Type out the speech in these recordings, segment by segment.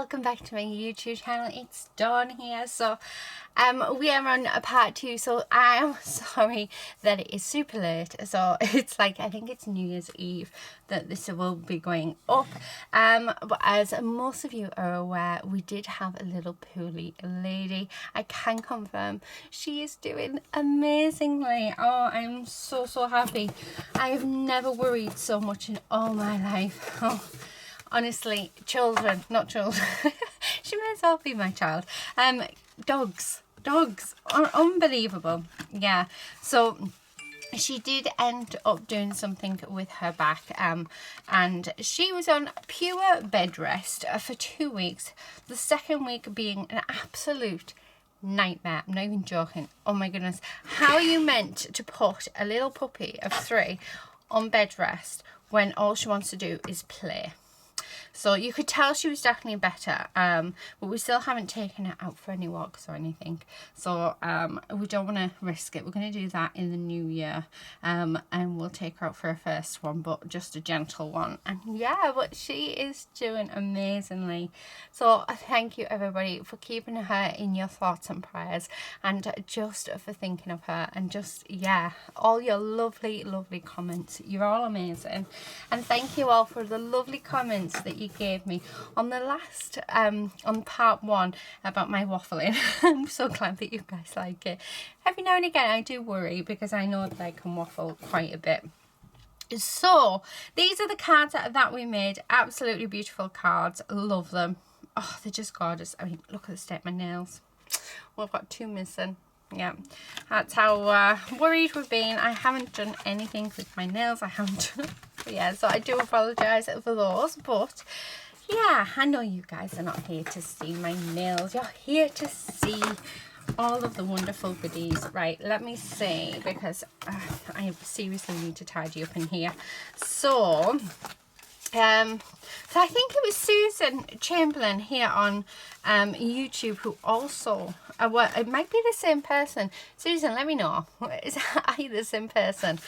welcome back to my YouTube channel. It's Dawn here. So we are on a part 2, so I am sorry that it is super late. So it's like, I think it's New Year's Eve that this will be going up. But as most of you are aware, we did have a little poorly lady. I can confirm she is doing amazingly. Oh, I'm so happy. I have never worried so much in all my life. Oh, honestly, children, not children. She may as well be my child. Dogs are unbelievable. Yeah, so she did end up doing something with her back, and she was on pure bed rest for 2 weeks, the second week being an absolute nightmare. I'm not even joking. Oh my goodness, how are you meant to put a little puppy of 3 on bed rest when all she wants to do is play? So you could tell she was definitely better, but we still haven't taken her out for any walks or anything. So we don't want to risk it. We're going to do that in the new year, and we'll take her out for her first one, but just a gentle one. And yeah, but she is doing amazingly. So thank you everybody for keeping her in your thoughts and prayers, and just for thinking of her, and just, yeah, all your lovely comments. You're all amazing, and thank you all for the lovely comments that you gave me on the last on part 1 about my waffling. I'm so glad that you guys like it. Every now and again I do worry because I know that I can waffle quite a bit. So these are the cards that we made. Absolutely beautiful cards. Love them. Oh, they're just gorgeous. I mean, look at the state of my nails. Well, I've got 2 missing. Yeah, that's how worried we've been. I haven't done anything with my nails. I haven't done yeah, so I do apologise for those, but yeah, I know you guys are not here to see my nails. You're here to see all of the wonderful goodies. Right, let me see, because I seriously need to tidy up in here. So I think it was Susan Chamberlain here on YouTube who also, well, it might be the same person. Susan, let me know. Are you the same person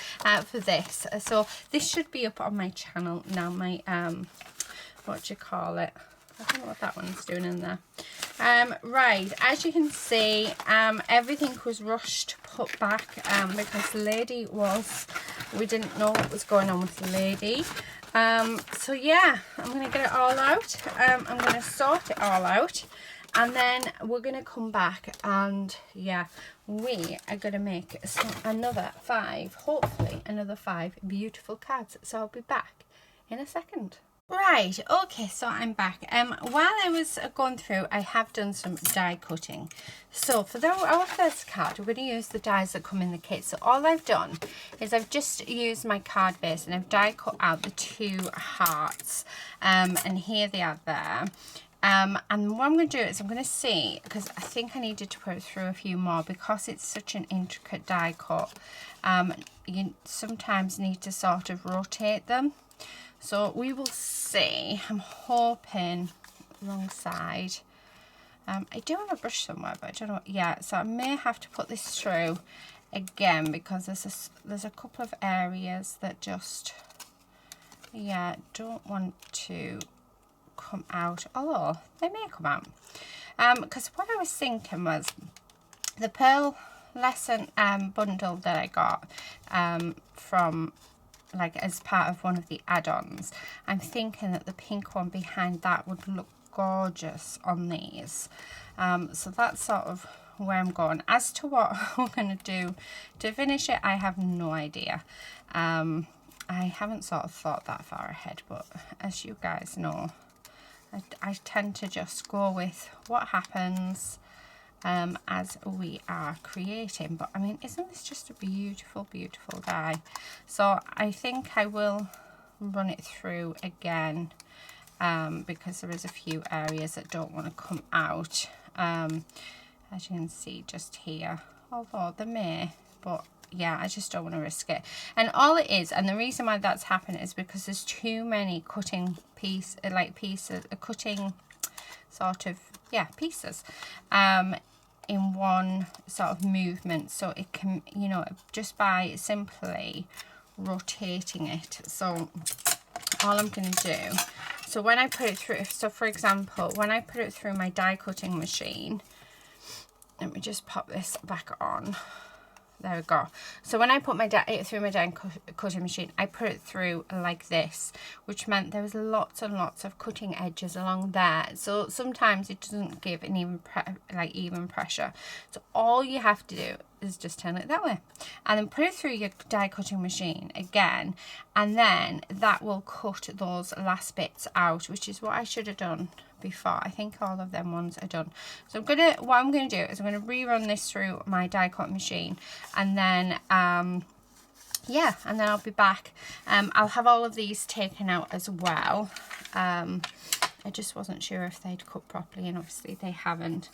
for this? So this should be up on my channel now. My, what do you call it? I don't know what that one's doing in there. Right, as you can see, everything was rushed, put back, because the lady was, we didn't know what was going on with the lady. So yeah, I'm going to get it all out. I'm going to sort it all out, and then we're going to come back, and yeah, we are going to make another 5, hopefully another 5 beautiful cards. So I'll be back in a second. Right, okay, so I'm back. While I was going through, I have done some die cutting. So for our first card, we're going to use the dies that come in the kit. So all I've done is I've just used my card base, and I've die cut out the 2 hearts, and here they are there. And what I'm going to do is I'm going to see, because I think I needed to put through a few more because it's such an intricate die cut. You sometimes need to sort of rotate them. So we will see. I'm hoping wrong side. I do have a brush somewhere, but I don't know. Yeah, so I may have to put this through again because there's a couple of areas that just, yeah, don't want to come out. Although they may come out. Because what I was thinking was the Pearl Lesson bundle that I got from, like, as part of one of the add-ons. I'm thinking that the pink one behind that would look gorgeous on these. So that's sort of where I'm going. As to what we're going to do to finish it, I have no idea. I haven't sort of thought that far ahead, but as you guys know, I tend to just go with what happens as we are creating. But I mean, isn't this just a beautiful die? So I think I will run it through again, because there is a few areas that don't want to come out, as you can see just here, although they may, but yeah, I just don't want to risk it. And all it is, and the reason why that's happened is because there's too many cutting pieces, cutting sort of, yeah, pieces in one sort of movement. So it can, you know, just by simply rotating it. So all I'm going to do, So when I put it through, so for example, when I put it through my die cutting machine, let me just pop this back on. There we go. So when I put it through my die cutting machine, I put it through like this, which meant there was lots and lots of cutting edges along there. So sometimes it doesn't give an even pressure. So all you have to do is just turn it that way, and then put it through your die cutting machine again, and then that will cut those last bits out, which is what I should have done before. I think all of them ones are done. So what I'm gonna do is I'm gonna rerun this through my die cut machine, and then yeah, and then I'll be back. I'll have all of these taken out as well. I just wasn't sure if they'd cut properly, and obviously they haven't.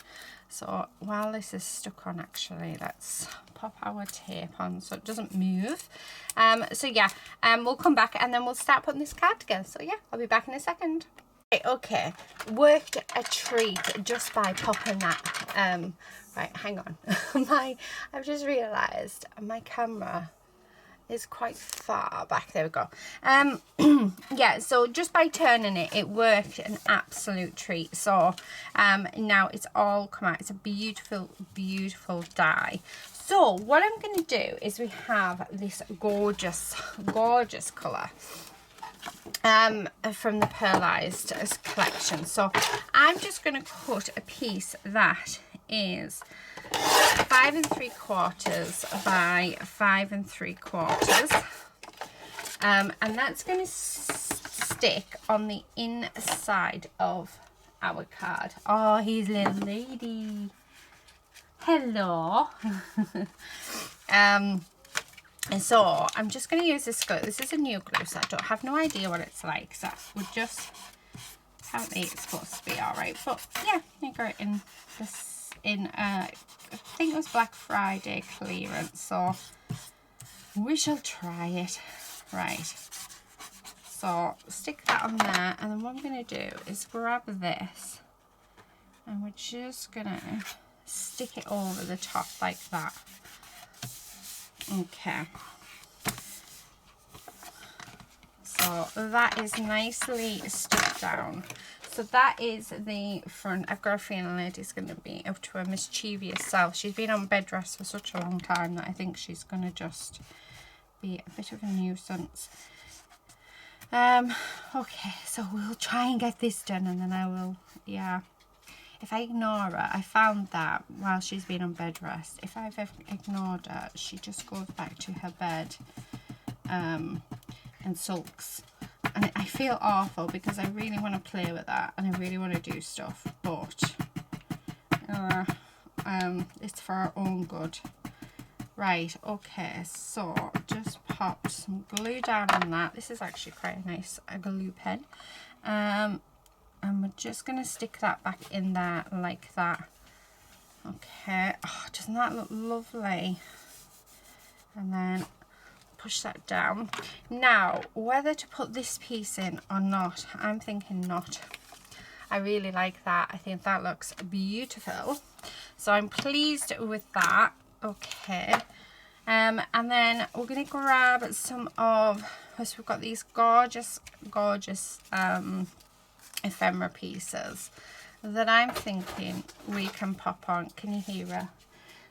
So while this is stuck on, actually, let's pop our tape on so it doesn't move. So yeah, we'll come back and then we'll start putting this card together. So yeah, I'll be back in a second. Okay, worked a treat just by popping that. Right, hang on. I've just realised my camera is quite far back. There we go. Yeah, so just by turning it, it worked an absolute treat. So now it's all come out. It's a beautiful, beautiful die. So what I'm going to do is we have this gorgeous, gorgeous colour from the Pearlized collection. So I'm just going to cut a piece that is 5 3/4 by 5 3/4, and that's going to stick on the inside of our card. Oh, he's a little lady. Hello. And so I'm just going to use this glue. This is a new glue, so I have no idea what it's like. So we'll just, apparently it's supposed to be all right. But yeah, I got it in this, I think it was Black Friday clearance, so we shall try it. Right, so stick that on there, and then what I'm going to do is grab this, and we're just going to stick it over the top like that. Okay, so that is nicely stuck down. So that is the front. I've got a feeling Lady's going to be up to her mischievous self. She's been on bed rest for such a long time that I think she's going to just be a bit of a nuisance. Okay, so we'll try and get this done, and then I will, yeah. If I ignore her, I found that while she's been on bed rest, if I've ignored her, she just goes back to her bed and sulks. And I feel awful because I really want to play with that and I really want to do stuff, but it's for our own good. Right, okay, so just pop some glue down on that. This is actually quite a nice glue pen. And we're just going to stick that back in there like that. Okay, oh, doesn't that look lovely? And then push that down. Now, whether to put this piece in or not, I'm thinking not. I really like that. I think that looks beautiful. So I'm pleased with that. Okay. And then we're going to grab some of, so we've got these gorgeous, gorgeous ephemera pieces that I'm thinking we can pop on. Can you hear her?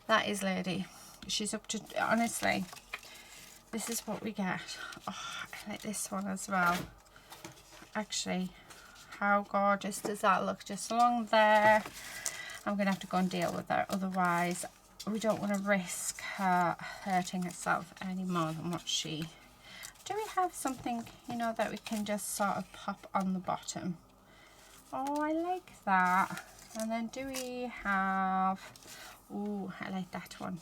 That is Lady. She's up to, honestly, this is what we get. Oh, I like this one as well. Actually, how gorgeous does that look? Just along there. I'm going to have to go and deal with her. Otherwise, we don't want to risk her hurting herself any more than what she... Do we have something, you know, that we can just sort of pop on the bottom? Oh, I like that. And then do we have... Oh, I like that one.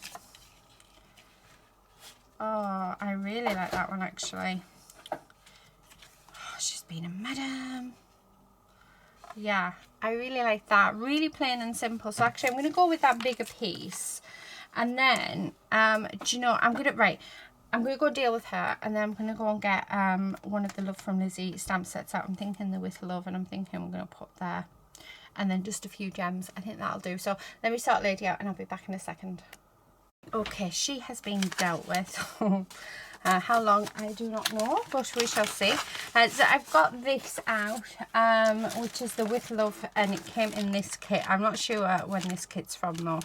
Oh, I really like that one, actually. Oh, she's been a madam. Yeah, I really like that. Really plain and simple. So actually, I'm going to go with that bigger piece. And then, do you know, I'm going to go deal with her. And then I'm going to go and get one of the Love from Lizi stamp sets out. I'm thinking the With Love, and I'm thinking I'm going to put there. And then just a few gems. I think that'll do. So let me sort Lady out, and I'll be back in a second. Okay, she has been dealt with. How long, I do not know, but we shall see. So I've got this out, which is the With Love, and it came in this kit. I'm not sure when this kit's from though.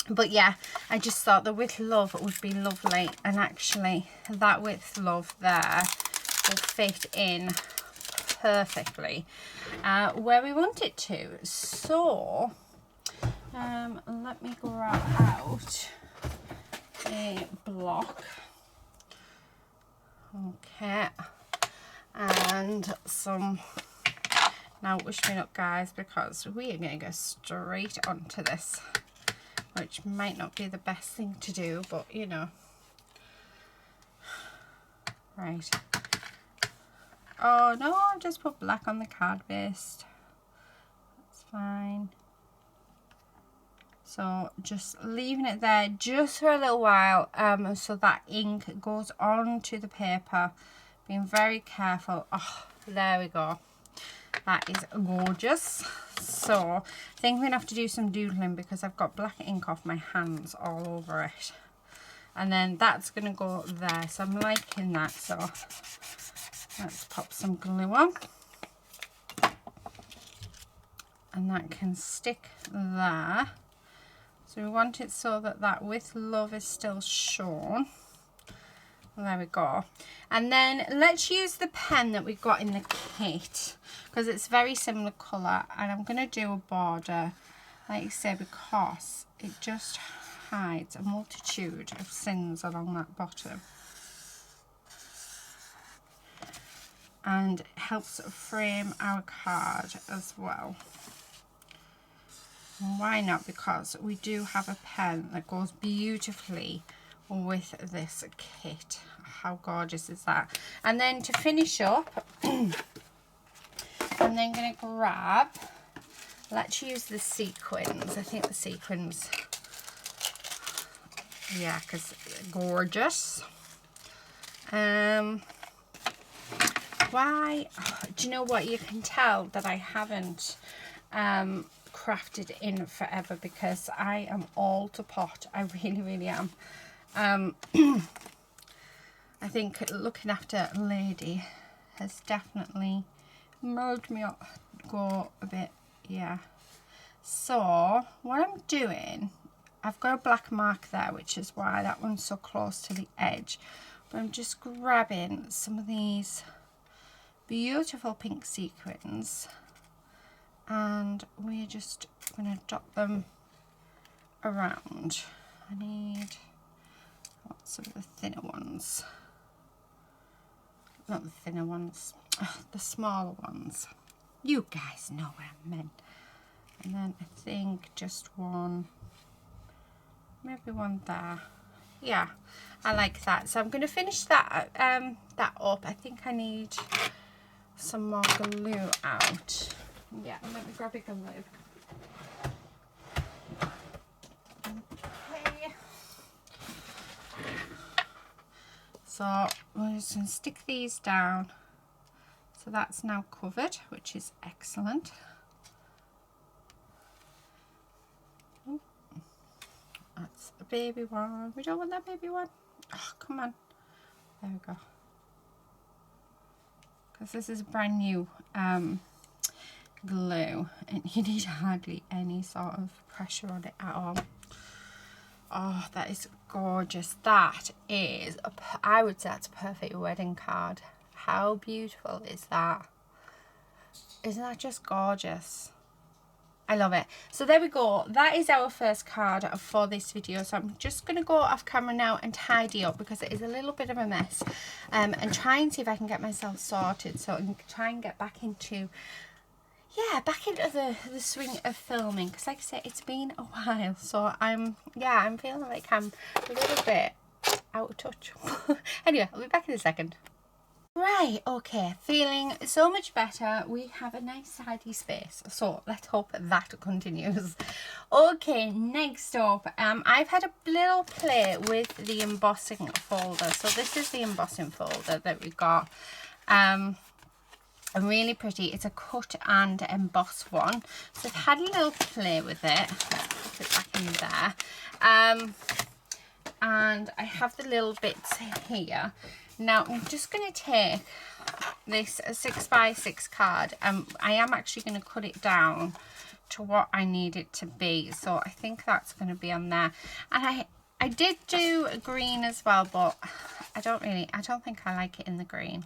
But yeah, I just thought the With Love would be lovely, and actually that With Love there will fit in perfectly where we want it to. So let me grab out a block, okay, and some. Now wish me luck, guys, because we are going to go straight onto this, which might not be the best thing to do, but you know. Right. Oh no, I've just put black on the card base. That's fine. So just leaving it there just for a little while, so that ink goes onto the paper. Being very careful. Oh, there we go. That is gorgeous. So I think I'm gonna have to do some doodling because I've got black ink off my hands all over it. And then that's gonna go there. So I'm liking that. So let's pop some glue on. And that can stick there. So we want it so that that With Love is still shown. There we go. And then let's use the pen that we got in the kit, because it's very similar colour, and I'm going to do a border, like I say, because it just hides a multitude of sins along that bottom. And it helps frame our card as well. Why not? Because we do have a pen that goes beautifully with this kit. How gorgeous is that? And then to finish up, I'm then going to grab, let's use the sequins. I think the sequins, yeah, because gorgeous. Why? Oh, do you know what? You can tell that I haven't crafted in forever because I am all to pot. I really am. I think looking after Lady has definitely made me go a bit, yeah. So what I'm doing, I've got a black mark there, which is why that one's so close to the edge, but I'm just grabbing some of these beautiful pink sequins, and we're just going to dot them around. I need lots of the thinner ones, not the thinner ones, the smaller ones. You guys know what I meant. And then I think just one, maybe one there. Yeah, I like that. So I'm going to finish that that up. I think I need some more glue out. Yeah, let me grab a glue. Okay. So we're just going to stick these down. So that's now covered, which is excellent. That's the baby one. We don't want that baby one. Oh, come on. There we go. Because this is brand new glue, and you need hardly any sort of pressure on it at all. Oh, that is gorgeous. That is, I would say that's a perfect wedding card. How beautiful is that? Isn't that just gorgeous? I love it. So there we go. That is our first card for this video. So I'm just going to go off camera now and tidy up because it is a little bit of a mess, and try and see if I can get myself sorted so I can try and get back into, yeah, back into the swing of filming, because like I said, it's been a while. So I'm feeling like I'm a little bit out of touch. Anyway, I'll be back in a second. Right, okay, feeling so much better. We have a nice tidy space, so let's hope that continues. Okay, next up, I've had a little play with the embossing folder. So this is the embossing folder that we got. Really pretty. It's a cut and emboss one. So I've had a little play with it. Let's put it back in there. and I have the little bits here. Now I'm just going to take this 6x6 card, and I am actually going to cut it down to what I need it to be. So I think that's going to be on there. And I did do a green as well, but I don't think I like it in the green.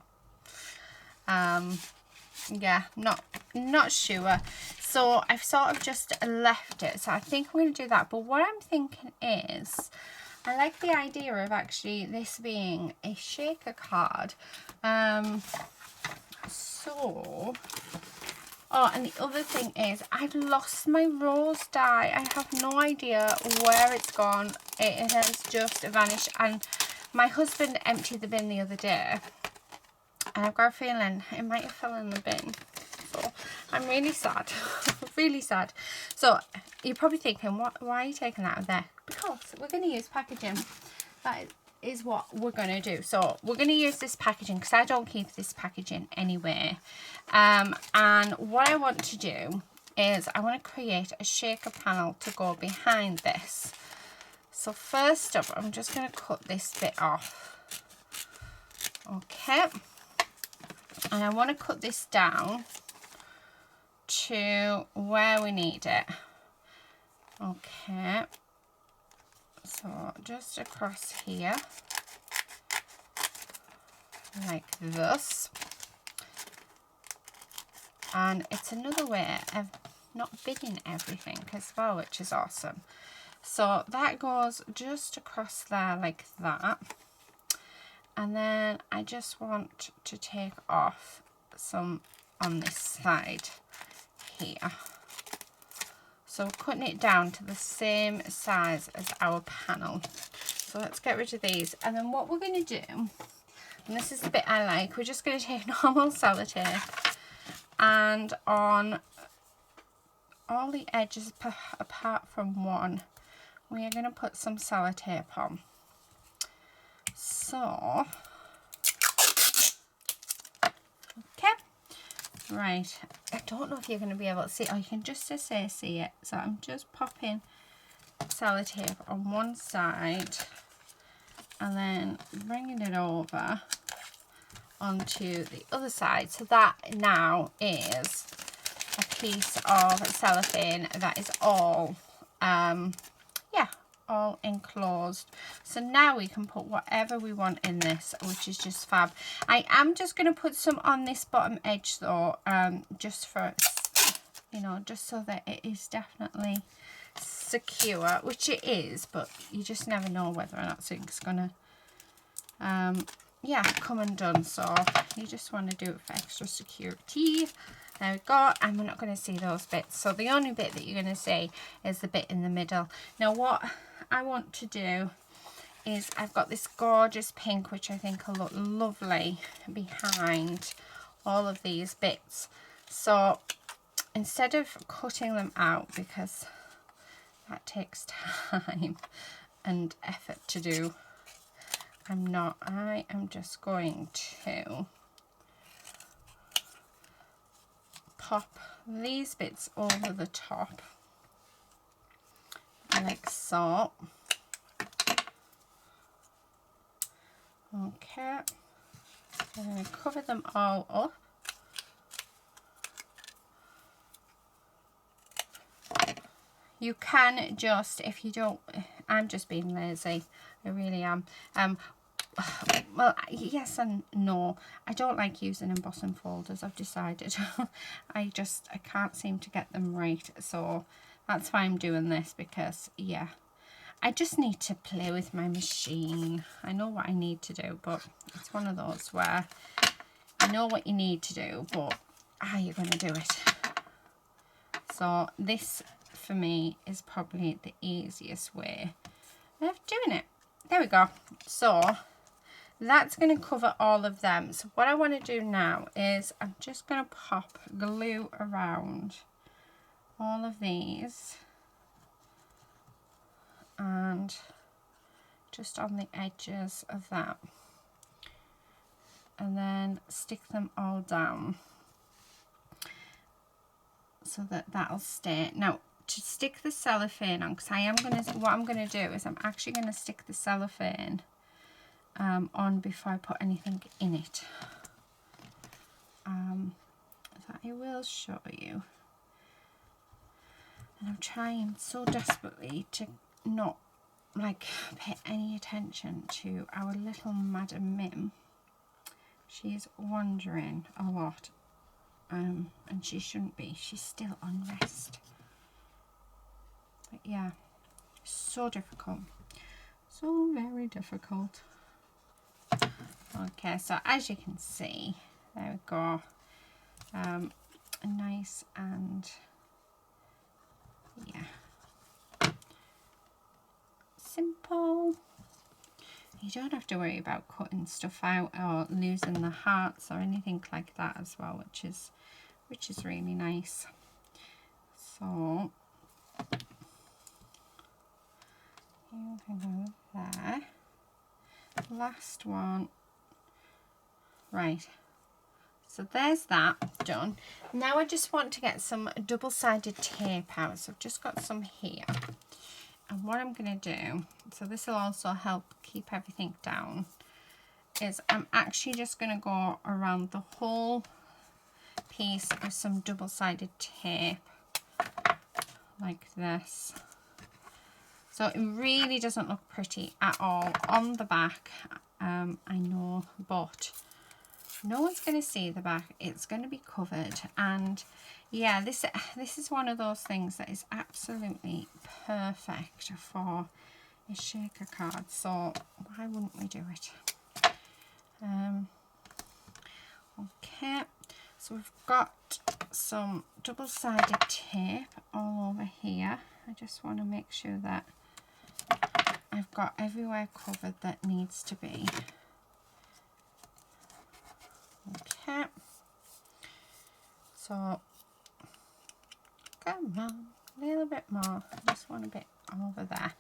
Yeah, not sure. So I've sort of just left it. So I think I'm going to do that. But what I'm thinking is, I like the idea of actually this being a shaker card. Oh, and the other thing is, I've lost my rose die. I have no idea where it's gone. It has just vanished. And my husband emptied the bin the other day, and I've got a feeling it might have fell in the bin. So I'm really sad. Really sad. So you're probably thinking, why are you taking that out of there? Because we're going to use packaging. That is what we're going to do. So we're going to use this packaging, because I don't keep this packaging anywhere. And what I want to do is I want to create a shaker panel to go behind this. So first up, I'm just going to cut this bit off. Okay. And I want to cut this down to where we need it. Okay. So just across here, like this. And it's another way of not bidding everything as well, which is awesome. So that goes just across there like that. And then I just want to take off some on this side here. So cutting it down to the same size as our panel. So let's get rid of these. And then what we're going to do, and this is the bit I like, we're just going to take normal sellotape, and on all the edges apart from one, we are going to put some sellotape on. So, okay. Right, I don't know if you're going to be able to see, or you can just see it. So I'm just popping sellotape on one side and then bringing it over onto the other side. So that now is a piece of cellophane that is all, all enclosed. So now we can put whatever we want in this, which is just fab. I am just going to put some on this bottom edge though, just for, you know, just so that it is definitely secure, which it is, but you just never know whether or not it's gonna come undone. So you just want to do it for extra security. There we go, and we're not going to see those bits. So the only bit that you're going to see is the bit in the middle. Now what I want to do is, I've got this gorgeous pink, which I think will look lovely behind all of these bits. So instead of cutting them out, because that takes time and effort to do, I am just going to pop these bits over the top like so. Okay, I'm going to cover them all up. You can just, if you don't, I'm just being lazy, I really am. Well, yes and no. I don't like using embossing folders, I've decided. I can't seem to get them right, so that's why I'm doing this, because yeah, I just need to play with my machine. I know what I need to do, but it's one of those where you know what you need to do, but how are you going to do it? So this for me is probably the easiest way of doing it. There we go. So that's going to cover all of them. So what I want to do now is I'm just going to pop glue around all of these and just on the edges of that, and then stick them all down so that that'll stay. Now to stick the cellophane on, because what I'm gonna do is I'm actually gonna stick the cellophane on before I put anything in it. That I will show you. And I'm trying so desperately to not like pay any attention to our little Madam Mim. She's wandering a lot, and she shouldn't be. She's still on rest. But yeah, so difficult, so very difficult. Okay, so as you can see, there we go. Nice and yeah, simple. You don't have to worry about cutting stuff out or losing the hearts or anything like that as well, which is really nice. So you can go there. Last one. Right. So there's that done. Now I just want to get some double-sided tape out. So I've just got some here. And what I'm going to do, so this will also help keep everything down, is I'm actually just going to go around the whole piece with some double-sided tape like this. So it really doesn't look pretty at all on the back, I know, but no one's going to see the back. It's going to be covered. And yeah, this is one of those things that is absolutely perfect for a shaker card. So why wouldn't we do it? Okay, so we've got some double-sided tape all over here. I just want to make sure that I've got everywhere covered that needs to be. Okay, so come on, a little bit more. I just want a bit over there.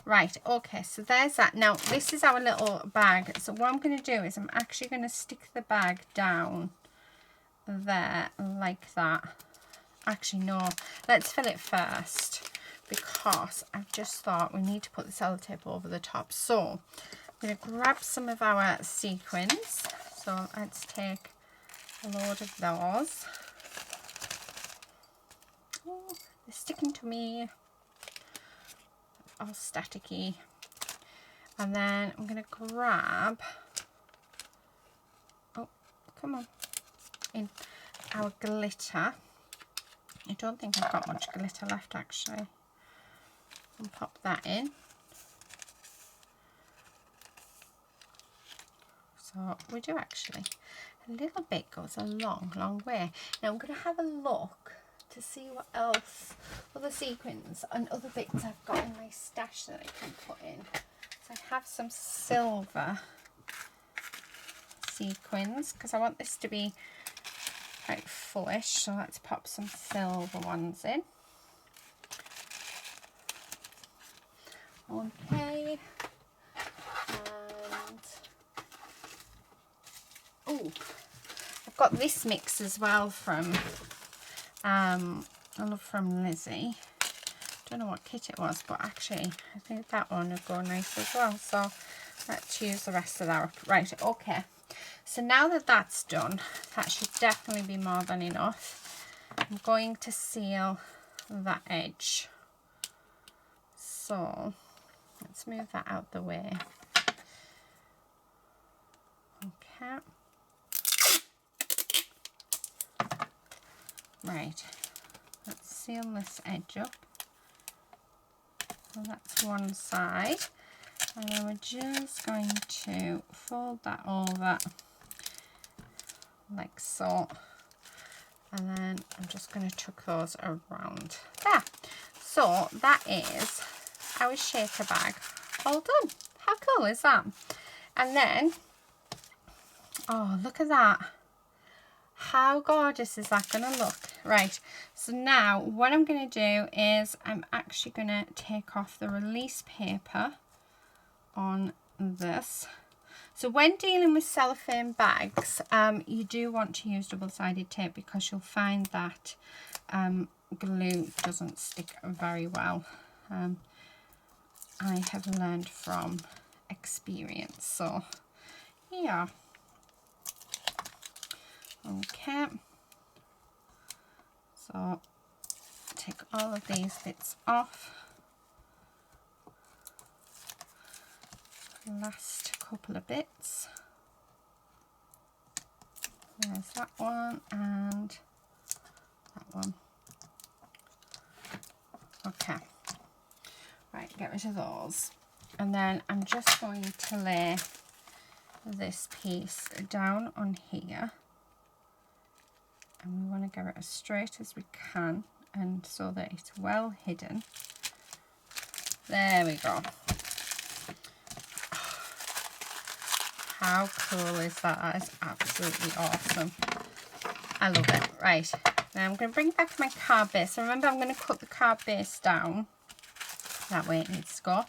Right, okay, so there's that. Now this is our little bag. So what I'm going to do is I'm actually going to stick the bag down there like that. Actually no, let's fill it first, because I've just thought we need to put the sellotape over the top. So I'm going to grab some of our sequins. So let's take a load of those. Oh, they're sticking to me. All staticky. And then I'm going to grab, oh, come on, in our glitter. I don't think I've got much glitter left actually. And pop that in. So we do actually. A little bit goes a long way. Now I'm going to have a look to see what else, other sequins and other bits I've got in my stash that I can put in. So I have some silver sequins because I want this to be quite fullish. So let's pop some silver ones in. Okay. And oh, I've got this mix as well from I love from Lizi. Don't know what kit it was, but actually I think that one would go nice as well. So let's use the rest of that. Right, okay. So now that that's done, that should definitely be more than enough. I'm going to seal that edge. So let's move that out the way. Okay. Right, let's seal this edge up. So that's one side. And then we're just going to fold that over like so. And then I'm just going to tuck those around there. So that is our shaker bag all done. How cool is that? And then, oh, look at that. How gorgeous is that going to look? Right, so now what I'm going to do is I'm actually going to take off the release paper on this. So when dealing with cellophane bags, you do want to use double-sided tape because you'll find that glue doesn't stick very well. I have learned from experience. So yeah. Okay. So take all of these bits off. Last couple of bits. There's that one and that one. Okay. Right, get rid of those. And then I'm just going to lay this piece down on here. And we want to get it as straight as we can and so that it's well hidden. There we go. How cool is that? That is absolutely awesome. I love it. Right, now I'm going to bring back my card base. So remember, I'm going to cut the card base down. That way it needs to go.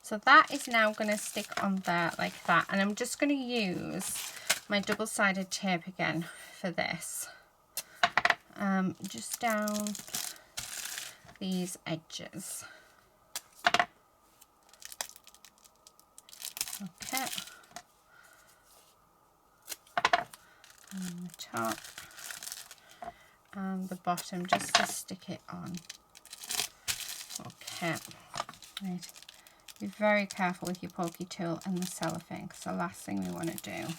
So that is now going to stick on there like that. And I'm just going to use my double-sided tape again for this. Just down these edges. Okay. And the top and the bottom, just to stick it on. Okay. Right. Be very careful with your pokey tool and the cellophane, because the last thing we want to do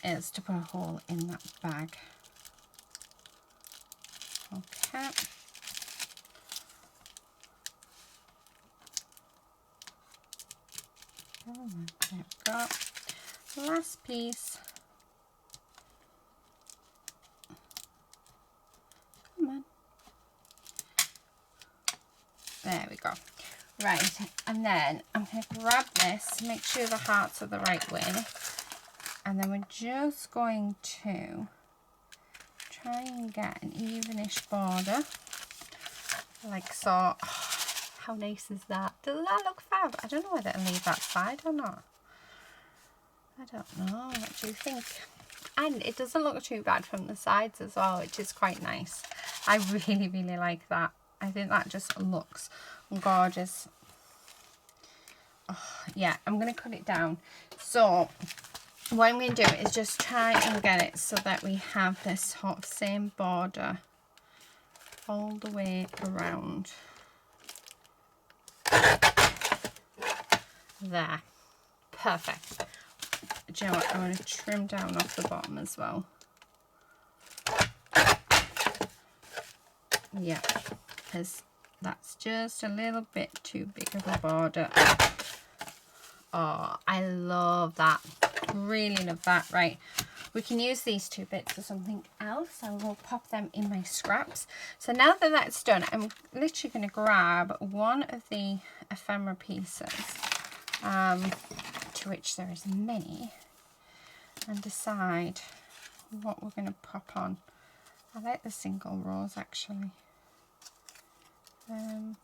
is to put a hole in that bag. Okay. Oh, there we go. Last piece. Come on. There we go. Right, and then I'm going to grab this, make sure the hearts are the right way, and then we're just going to try and get an evenish border, like so. Oh, how nice is that? Does that look fab? I don't know whether to leave that side or not. I don't know. What do you think? And it doesn't look too bad from the sides as well, which is quite nice. I really, really like that. I think that just looks gorgeous. Oh, yeah, I'm going to cut it down. So what I'm going to do is just try and get it so that we have this sort of same border all the way around. There. Perfect. Do you know what? I'm going to trim down off the bottom as well. Yeah, because that's just a little bit too big of a border. Oh, I love that. Really love that. Right, we can use these two bits for something else. I will pop them in my scraps. So now that that's done, I'm literally going to grab one of the ephemera pieces, to which there is many, and decide what we're going to pop on. I like the single rows actually. Oh,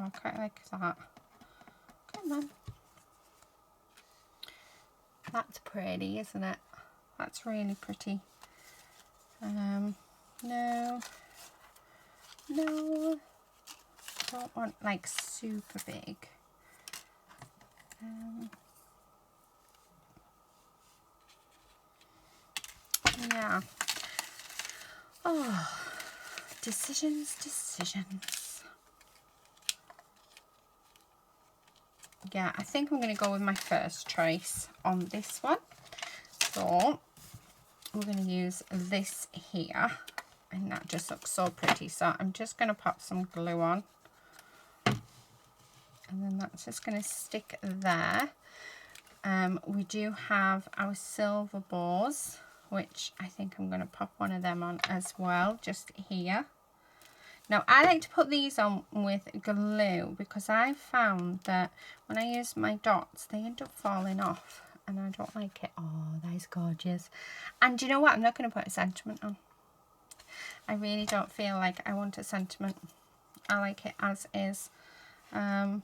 I quite like that. Come on. That's pretty, isn't it? That's really pretty. No. No. I don't want like super big. Yeah. Oh, decisions. Yeah, I think I'm going to go with my first choice on this one. So we're going to use this here, and that just looks so pretty. So I'm just going to pop some glue on, and then that's just going to stick there. We do have our silver bows, which I think I'm going to pop one of them on as well, just here. Now, I like to put these on with glue because I found that when I use my dots, they end up falling off, and I don't like it. Oh, that is gorgeous. And do you know what? I'm not going to put a sentiment on. I really don't feel like I want a sentiment I like it as is. Yeah,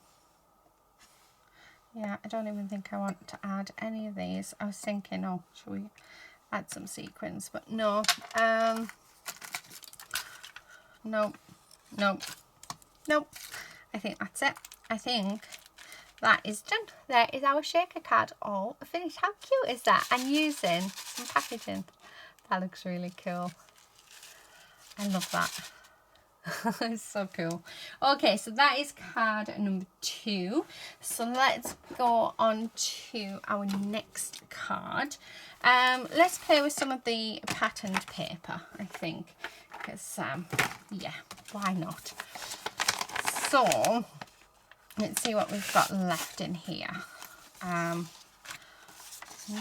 I don't even think I want to add any of these. I was thinking, oh, should we add some sequins? But no. Nope. Nope. Nope. I think that's it. I think that is done. There is our shaker card all finished. How cute is that? And using some packaging. That looks really cool. I love that. It's so cool. Okay, so that is card number 2. So let's go on to our next card. Let's play with some of the patterned paper, I think, because yeah, why not? So let's see what we've got left in here.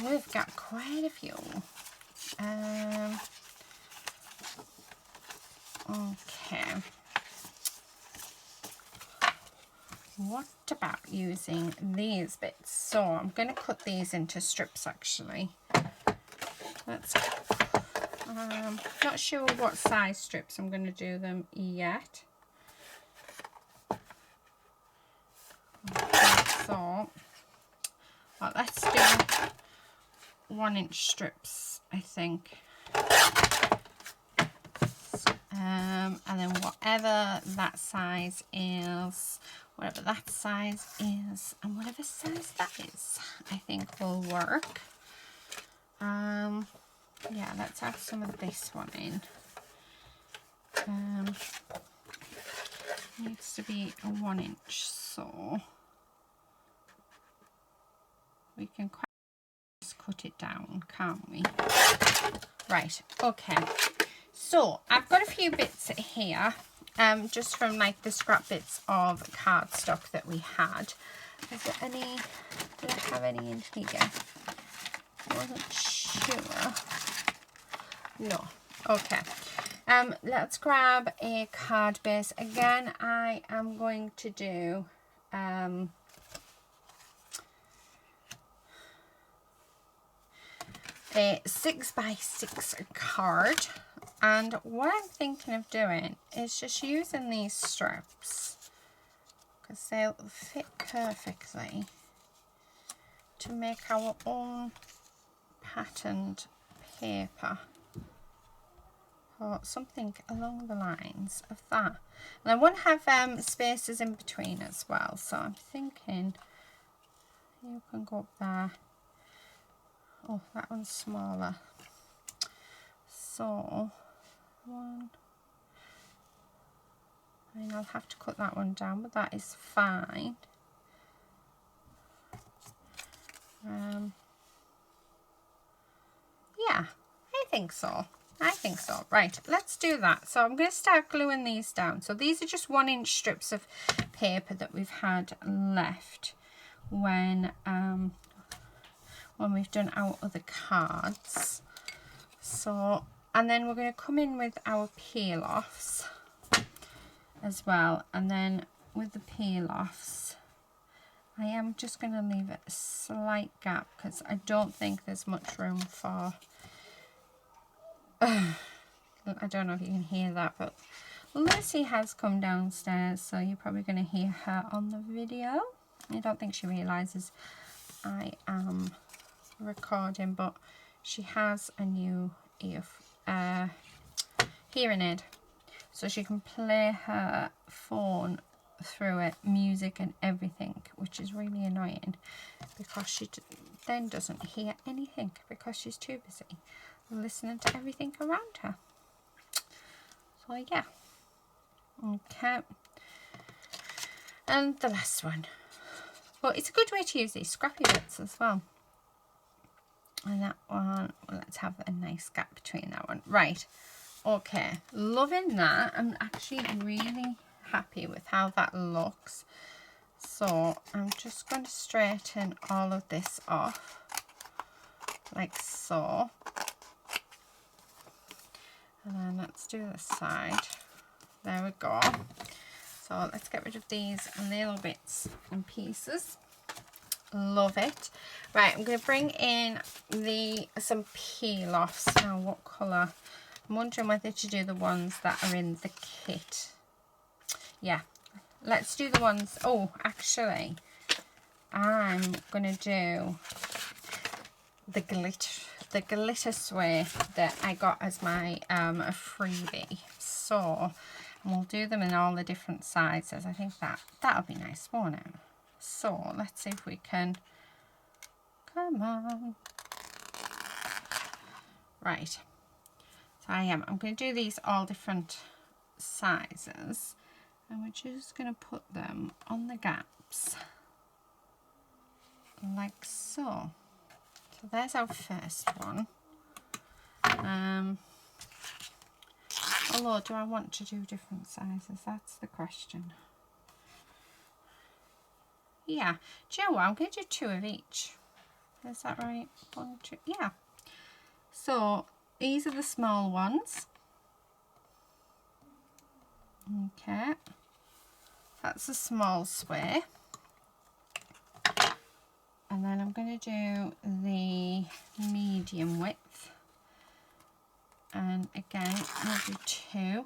We've got quite a few. Okay. What about using these bits? So I'm going to cut these into strips actually. Let's not sure what size strips I'm going to do them yet. Okay, so well, let's do 1-inch strips, I think. And then whatever that size is, and whatever size that is, I think will work. Yeah, let's add some of this one in. Needs to be a 1-inch, so we can just cut it down, can't we? Right, okay. So I've got a few bits here, just from like the scrap bits of cardstock that we had. Is there any? Did I have any in here? I wasn't sure. No. Okay. Let's grab a card base again. I am going to do a 6x6 card. And what I'm thinking of doing is just using these strips, because they'll fit perfectly, to make our own patterned paper, or something along the lines of that. And I want to have spaces in between as well, so I'm thinking you can go up there. Oh, that one's smaller, so I mean, I'll have to cut that one down, but that is fine. Yeah, I think so. Right, let's do that. So I'm going to start gluing these down. So these are just 1-inch strips of paper that we've had left when we've done our other cards. So, and then we're going to come in with our peel offs as well, and then with the peel offs I am just going to leave a slight gap because I don't think there's much room for I don't know if you can hear that, but Lucy has come downstairs, so you're probably going to hear her on the video. I don't think she realizes I am recording, but she has a new hearing aid, so she can play her phone through it, music and everything, which is really annoying because she then doesn't hear anything because she's too busy listening to everything around her. So yeah, okay. And the last one, well, it's a good way to use these scrappy bits as well. And that one, well, let's have a nice gap between that one. Right, okay, loving that. I'm actually really happy with how that looks. So I'm just going to straighten all of this off like so. And then let's do this side. There we go. So let's get rid of these little bits and pieces. Love it. Right, I'm going to bring in some peel offs. Now, what colour? I'm wondering whether to do the ones that are in the kit. yeah, let's do the ones. Oh, actually, I'm gonna do the glitter sway that I got as my freebie. So we'll do them in all the different sizes. I think that'll be nice, won't it? So let's see if we can. Come on. Right. So I'm going to do these all different sizes, and we're just going to put them on the gaps like so. So there's our first one. Although, do I want to do different sizes? That's the question. Yeah. Do you know what? I'm going to do 2 of each. Is that right? 1, 2. Yeah. So these are the small ones. Okay. That's a small sway. And then I'm going to do the medium width. And again, I'll do 2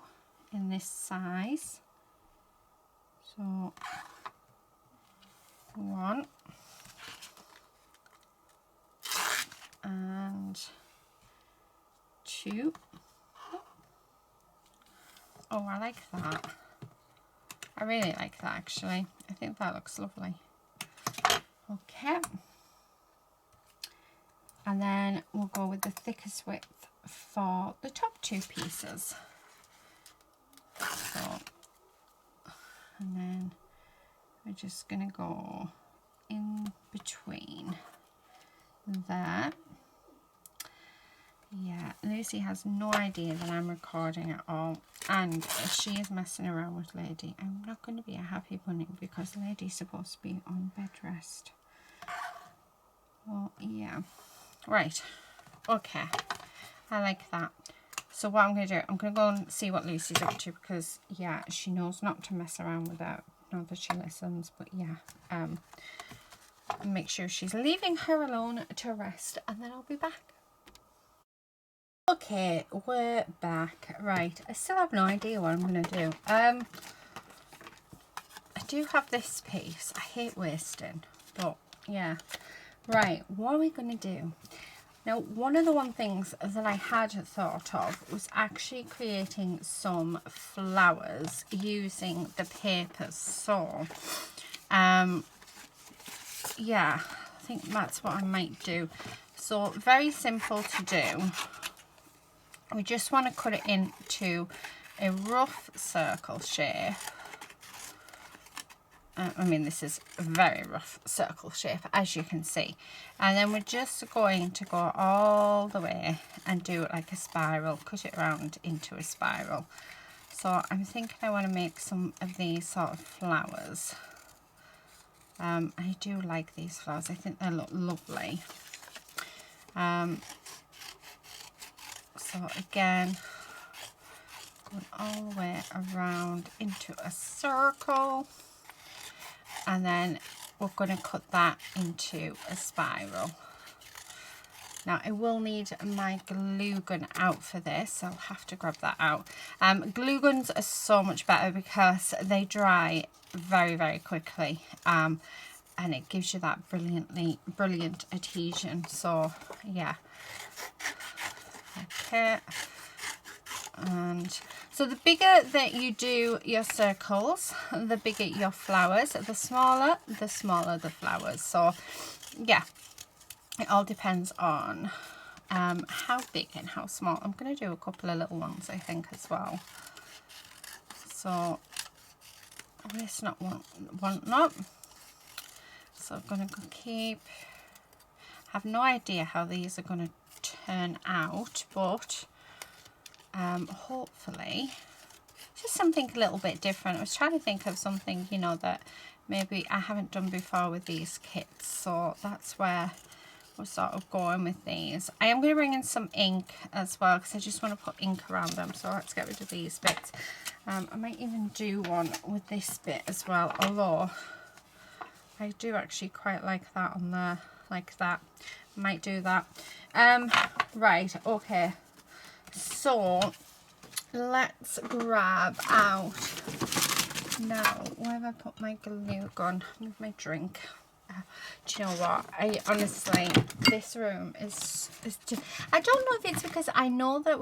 in this size. So 1 and 2. Oh, I like that. I really like that actually. I think that looks lovely. Okay. And then we'll go with the thickest width for the top 2 pieces. So, and then we're just going to go in between there. Yeah, Lucy has no idea that I'm recording at all, and she is messing around with Lady. I'm not going to be a happy bunny because Lady's supposed to be on bed rest. Well, yeah. Right. Okay. I like that. So what I'm going to do, I'm going to go and see what Lucy's up to because, yeah, she knows not to mess around with that. Not that she listens, but yeah. Make sure she's leaving her alone to rest, and then I'll be back. Okay, we're back. Right, I still have no idea what I'm going to do. I do have this piece. I hate wasting, but yeah. Right, what are we going to do? Now, one of the things that I had thought of was actually creating some flowers using the papers. So, yeah, I think that's what I might do. So, very simple to do. We just want to cut it into a rough circle shape. I mean, this is a very rough circle shape, as you can see. And then we're just going to go all the way and do it like a spiral, cut it around into a spiral. So I'm thinking I want to make some of these sort of flowers. I do like these flowers. I think they look lovely. So again, going all the way around into a circle, and then we're going to cut that into a spiral. Now I will need my glue gun out for this, so I'll have to grab that out. Glue guns are so much better because they dry very, very quickly, and it gives you that brilliant adhesion. So yeah. Okay, and so the bigger that you do your circles, the bigger your flowers. The smaller the flowers. So yeah, it all depends on how big and how small. I'm going to do a couple of little ones, I think, as well. So this not one not. So I'm going to keep. Have no idea how these are going to turn out, but hopefully just something a little bit different. I was trying to think of something, you know, that maybe I haven't done before with these kits, so that's where we're sort of going with these. I am going to bring in some ink as well because I just want to put ink around them, so let's get rid of these bits. I might even do one with this bit as well, although I do actually quite like that on there, like that. Might do that. Right, okay, so let's grab out Now, where have I put my glue gun with my drink? Do you know what? I honestly, this room is just, I don't know if it's because I know that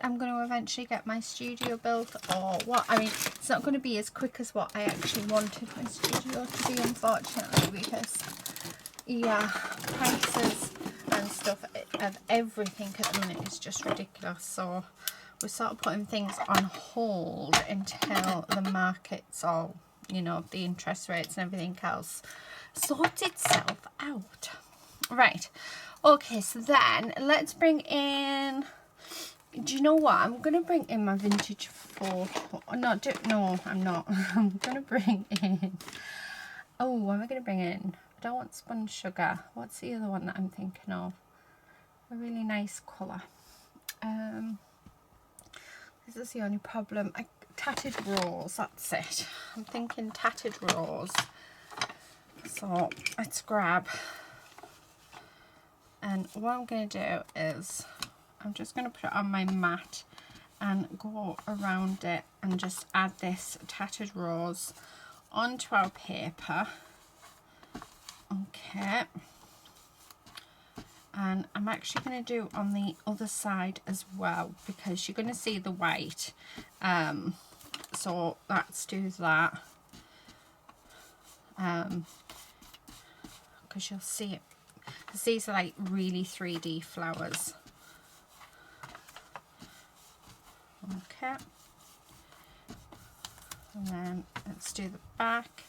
I'm going to eventually get my studio built or what. I mean, it's not going to be as quick as what I actually wanted my studio to be, unfortunately, because yeah, prices and stuff of everything at the minute is just ridiculous. So we're sort of putting things on hold until the markets all, you know, the interest rates and everything else sorts itself out. Right, okay, so then let's bring in, do you know what, I'm gonna bring in my vintage photo. No, I'm not. I'm gonna bring in, oh, what am I gonna bring in? I don't want spun sugar. What's the other one that I'm thinking of? A really nice colour. This is the only problem. Tattered rose, that's it. I'm thinking tattered rose. So let's grab, and what I'm going to do is I'm just going to put it on my mat and go around it and just add this tattered rose onto our paper. Okay, and I'm actually going to do on the other side as well, because you're going to see the white, so let's do that. Because you'll see it, because these are like really 3D flowers. Okay, and then let's do the back,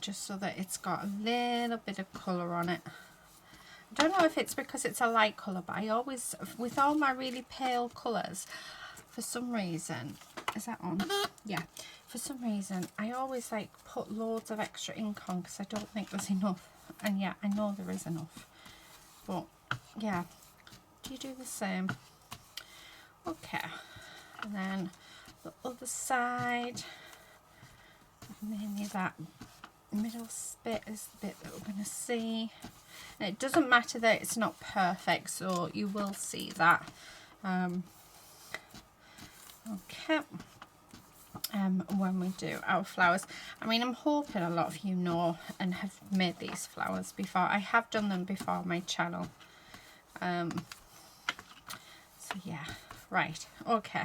just so that it's got a little bit of colour on it. I don't know if it's because it's a light colour, but I always, with all my really pale colours, for some reason, is that on? Yeah, for some reason I always like put loads of extra ink on because I don't think there's enough, and yeah, I know there is enough, but yeah, do you do the same? Okay, and then the other side, mainly that middle bit is the bit that we're going to see, and it doesn't matter that it's not perfect, so you will see that. Okay, when we do our flowers, I mean, I'm hoping a lot of you know and have made these flowers before. I have done them before on my channel, so yeah, right, okay.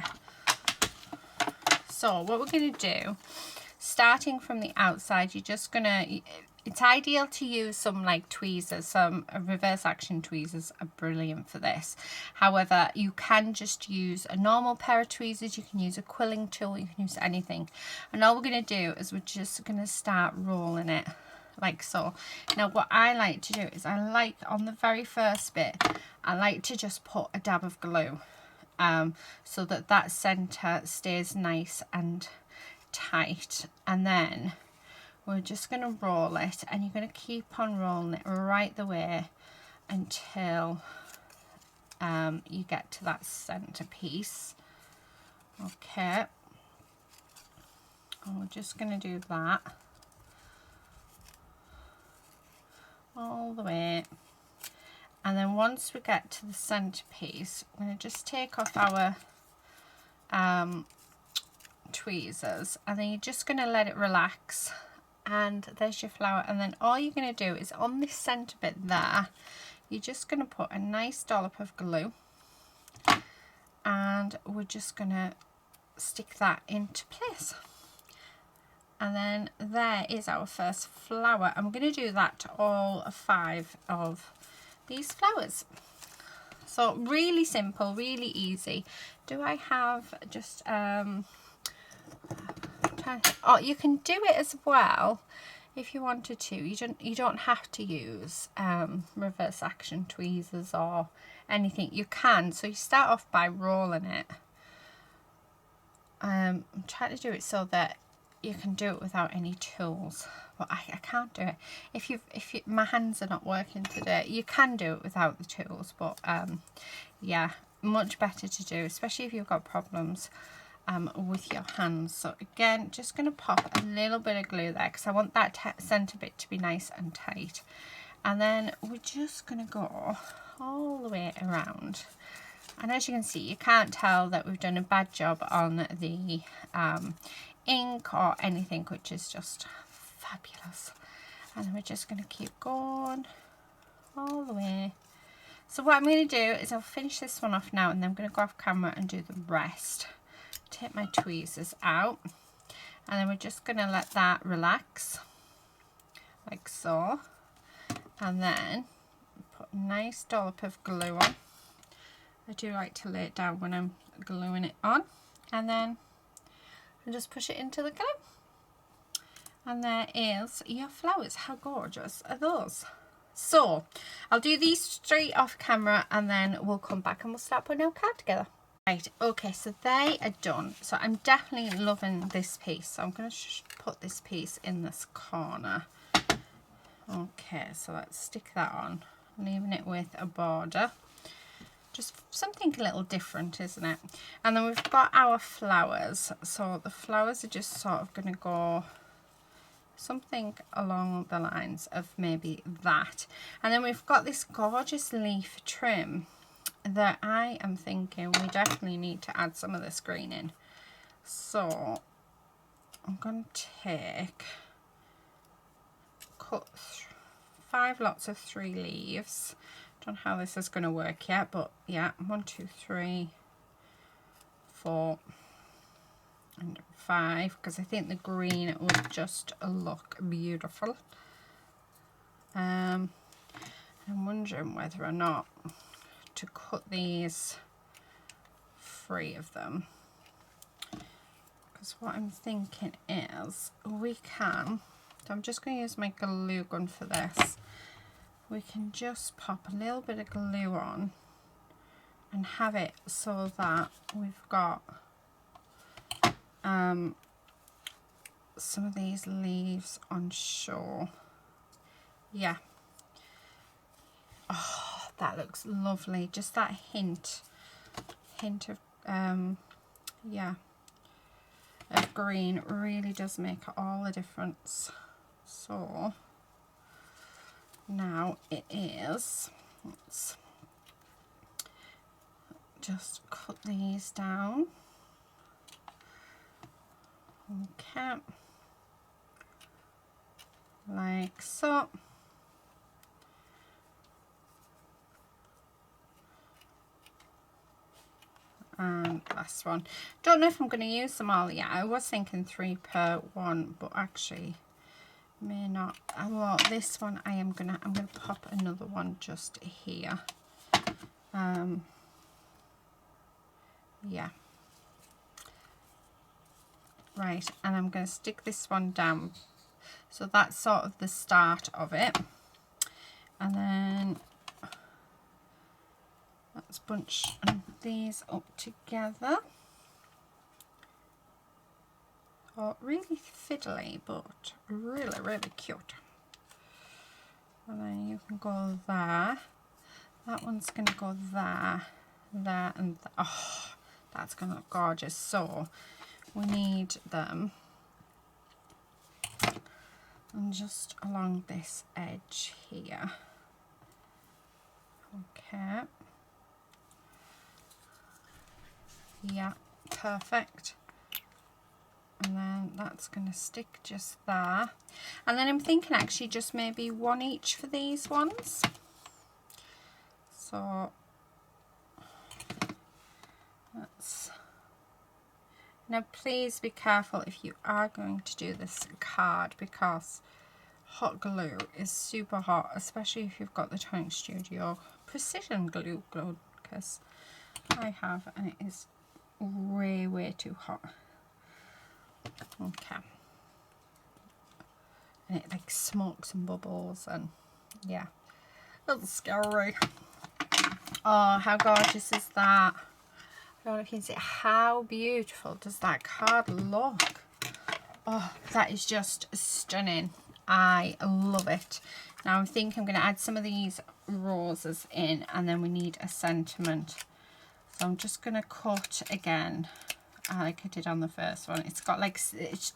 So what we're going to do, starting from the outside, you're just going to, it's ideal to use some like tweezers. Some reverse action tweezers are brilliant for this. However, you can just use a normal pair of tweezers. You can use a quilling tool. You can use anything. And all we're going to do is we're just going to start rolling it like so. Now, what I like to do is I like, on the very first bit, I like to just put a dab of glue, so that that center stays nice and tight. And then we're just going to roll it, and you're going to keep on rolling it right the way until you get to that center piece. Okay, and we're just going to do that all the way, and then once we get to the center piece, we're going to just take off our tweezers, and then you're just going to let it relax, and there's your flower. And then all you're going to do is on this center bit there, you're just going to put a nice dollop of glue, and we're just going to stick that into place. And then there is our first flower, and we're going to do that to all 5 of these flowers. So really simple, really easy. Do I have just oh, you can do it as well if you wanted to. You don't have to use reverse action tweezers or anything. You can. So you start off by rolling it. I'm trying to do it so that you can do it without any tools, but I can't do it. If my hands are not working today, you can do it without the tools, but yeah, much better to do, especially if you've got problems with your hands. So again, just going to pop a little bit of glue there because I want that center bit to be nice and tight, and then we're just going to go all the way around. And as you can see, you can't tell that we've done a bad job on the ink or anything, which is just fabulous. And then we're just going to keep going all the way. So what I'm going to do is I'll finish this one off now, and then I'm going to go off camera and do the rest. Take my tweezers out, and then we're just going to let that relax like so, and then put a nice dollop of glue on. I do like to lay it down when I'm gluing it on, and then I'll just push it into the glue. And there is your flowers. How gorgeous are those? So I'll do these straight off camera, and then we'll come back and we'll start putting our card together. Right, okay, so they are done. So I'm definitely loving this piece. So I'm going to put this piece in this corner. Okay, so let's stick that on, leaving it with a border. Just something a little different, isn't it? And then we've got our flowers. So the flowers are just sort of going to go something along the lines of maybe that. And then we've got this gorgeous leaf trim that I am thinking we definitely need to add some of this green in. So I'm going to cut 5 lots of 3 leaves. Don't know how this is going to work yet, but yeah, 1, 2, 3, 4 and 5, because I think the green would just look beautiful. I'm wondering whether or not to cut these 3 of them, because what I'm thinking is we can, so I'm just going to use my glue gun for this. We can just pop a little bit of glue on and have it so that we've got some of these leaves on show. Yeah. Oh, that looks lovely. Just that hint of yeah, of green really does make all the difference. So now it is, let's just cut these down. Okay, like so. And last one. Don't know if I'm going to use them all yet. I was thinking 3 per one, but actually may not. Well, this one I'm gonna pop another one just here. Yeah. Right, and I'm going to stick this one down. So that's sort of the start of it. And then let's bunch these up together. Oh, really fiddly, but really, really cute. And then you can go there. That one's going to go there, there, and there. Oh, that's going to look gorgeous. So we need them and just along this edge here. Okay. Yeah, perfect. And then that's going to stick just there. And then I'm thinking actually just maybe 1 each for these ones. So that's, now please be careful if you are going to do this card, because hot glue is super hot, especially if you've got the Tonic Studio Precision Glue gun, because I have, and it is way too hot. Okay, and it like smokes and bubbles, and yeah, a little scary. Oh, how gorgeous is that? I don't know if you can see, how beautiful does that card look? Oh, that is just stunning. I love it. Now I think I'm going to add some of these roses in, and then we need a sentiment. So I'm just going to cut again, like I did on the first one. It's got like,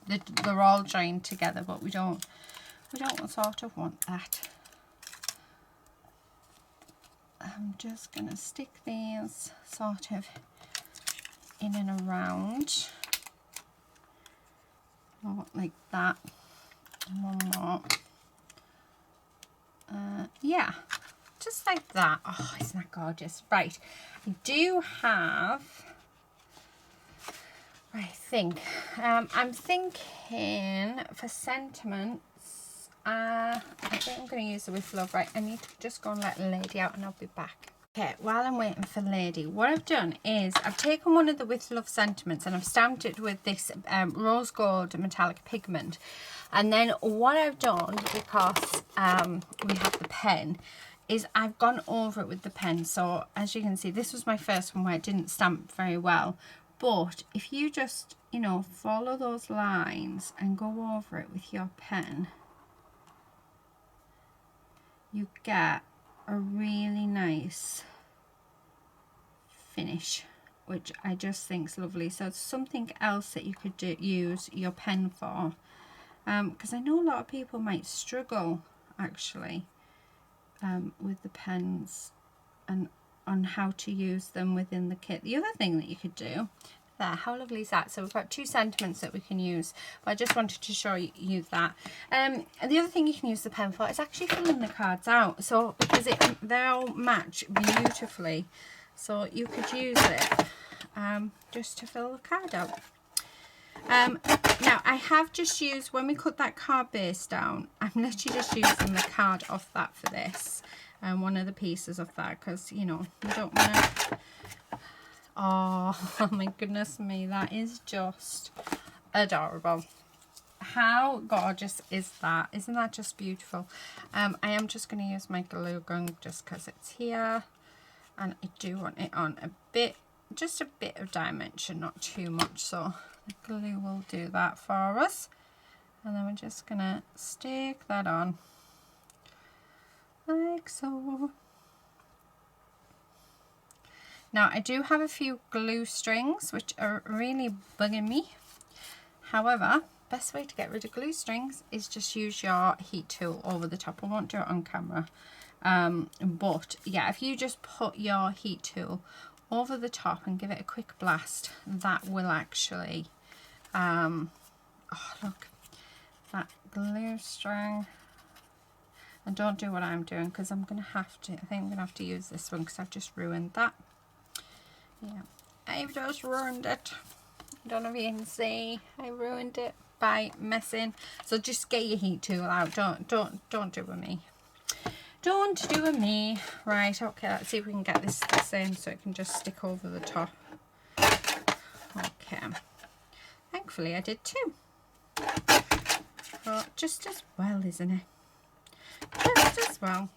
they're all joined together, but we don't sort of want that. I'm just going to stick these sort of in and around. like that. And one more. Yeah, just like that. Oh, isn't that gorgeous? Right, I do have, I think, I'm thinking for sentiments, I think I'm going to use the With Love. Right, I need to just go and let the lady out and I'll be back. Okay, while I'm waiting for Lady, what I've done is I've taken one of the With Love sentiments and I've stamped it with this rose gold metallic pigment. And then what I've done, because we have the pen, is I've gone over it with the pen. So as you can see, this was my first one where it didn't stamp very well. But if you just, you know, follow those lines and go over it with your pen, you get a really nice finish, which I just think is lovely. So it's something else that you could use your pen for, because I know a lot of people might struggle actually with the pens and on how to use them within the kit. The other thing that you could do there, how lovely is that? So we've got two sentiments that we can use, but I just wanted to show you that. And the other thing you can use the pen for is actually filling the cards out. So because they all match beautifully, so you could use it just to fill the card out. Now I have just used, when we cut that card base down, I'm literally just using the card off that for this, and one of the pieces of that, because you know you don't want to. Oh my goodness me, that is just adorable. How gorgeous is that? Isn't that just beautiful? I am just going to use my glue gun just because it's here, and I do want it on a bit, just a bit of dimension, not too much, so the glue will do that for us. And then we're just going to stick that on like so. Now I do have a few glue strings which are really bugging me. However, best way to get rid of glue strings is just use your heat tool over the top. I won't do it on camera, but yeah, if you just put your heat tool over the top and give it a quick blast, that will actually oh look, that glue string. And don't do what I'm doing, because I'm gonna have to, I think I'm gonna have to use this one because I've just ruined that. Yeah, I've just ruined it. I don't know if you can see, I ruined it by messing. So just get your heat tool out. Don't do it with me. Don't do it with me. Right, okay, let's see if we can get this the same so it can just stick over the top. Okay. Thankfully I did too. Oh, just as well, isn't it? Just as well.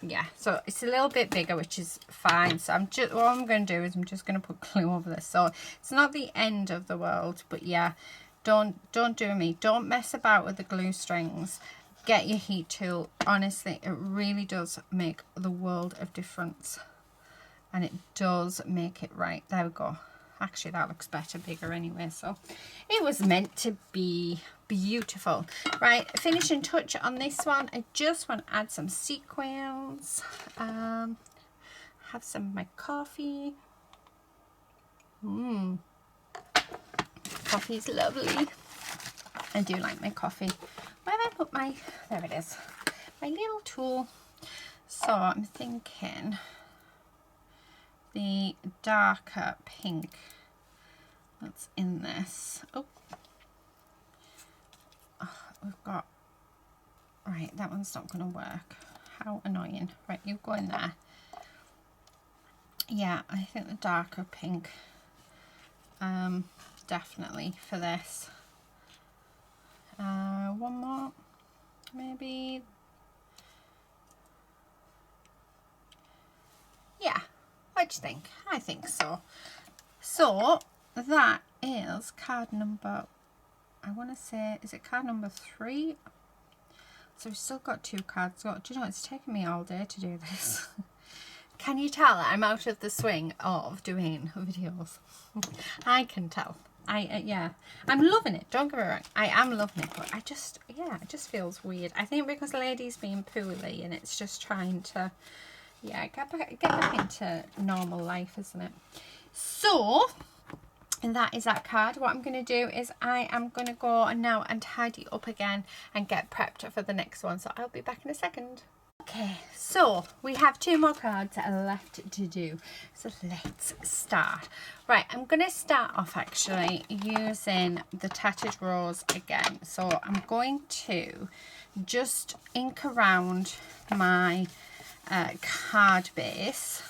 Yeah, so it's a little bit bigger, which is fine. So I'm just, what I'm going to do is I'm just going to put glue over this. So it's not the end of the world, but yeah, don't do me. Don't mess about with the glue strings. Get your heat tool. Honestly, it really does make the world of difference, and it does make it right. There we go. Actually, that looks better, bigger anyway, so it was meant to be beautiful. Right, finishing touch on this one, I just want to add some sequins. Have some of my coffee. Coffee's lovely. I do like my coffee. Where have I put my, there it is, my little tool. So I'm thinking the darker pink that's in this. Oh, we've got, right, that one's not going to work. How annoying. Right, you go in there. Yeah, I think the darker pink definitely for this. One more maybe. Yeah, what do you think? I think so. So that is card number, I want to say, is it card number 3? So we've still got 2 cards. Do you know, it's taken me all day to do this. Can you tell I'm out of the swing of doing videos? I can tell. Yeah, I'm loving it, don't get me wrong, I am loving it, but I just, yeah, it just feels weird. I think because Lady's being poorly and it's just trying to, yeah, get back into normal life, isn't it? So And that is that card. What I'm going to do is I am going to go now and tidy up again and get prepped for the next one. So I'll be back in a second. Okay, so we have 2 more cards left to do. So let's start. Right, I'm going to start off actually using the Tattered Rose again. So I'm going to just ink around my card base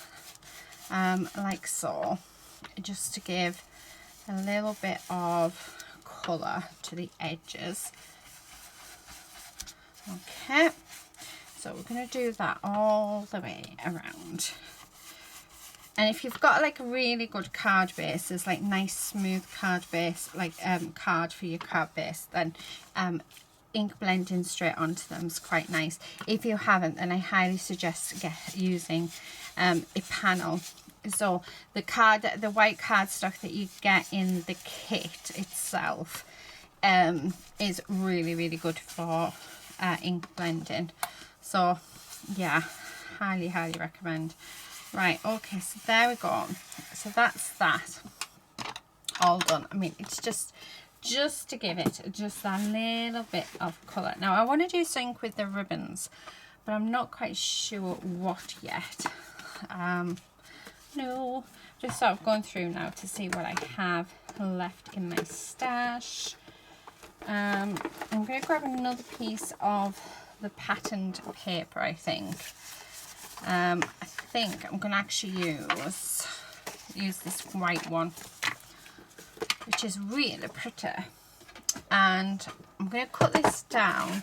like so, just to give a little bit of colour to the edges. Okay, so we're going to do that all the way around. And if you've got like a really good card base, there's like nice smooth card base, like card for your card base, then ink blending straight onto them is quite nice. If you haven't, then I highly suggest using a panel. So the white cardstock that you get in the kit itself is really good for ink blending. So yeah, highly recommend. Right, okay, so there we go. So that's that all done. I mean, it's just to give it just a little bit of colour. Now I want to do something with the ribbons, but I'm not quite sure what yet. No, just sort of going through now to see what I have left in my stash. I'm going to grab another piece of the patterned paper, I think. I think I'm going to actually use this white one, which is really pretty. And I'm going to cut this down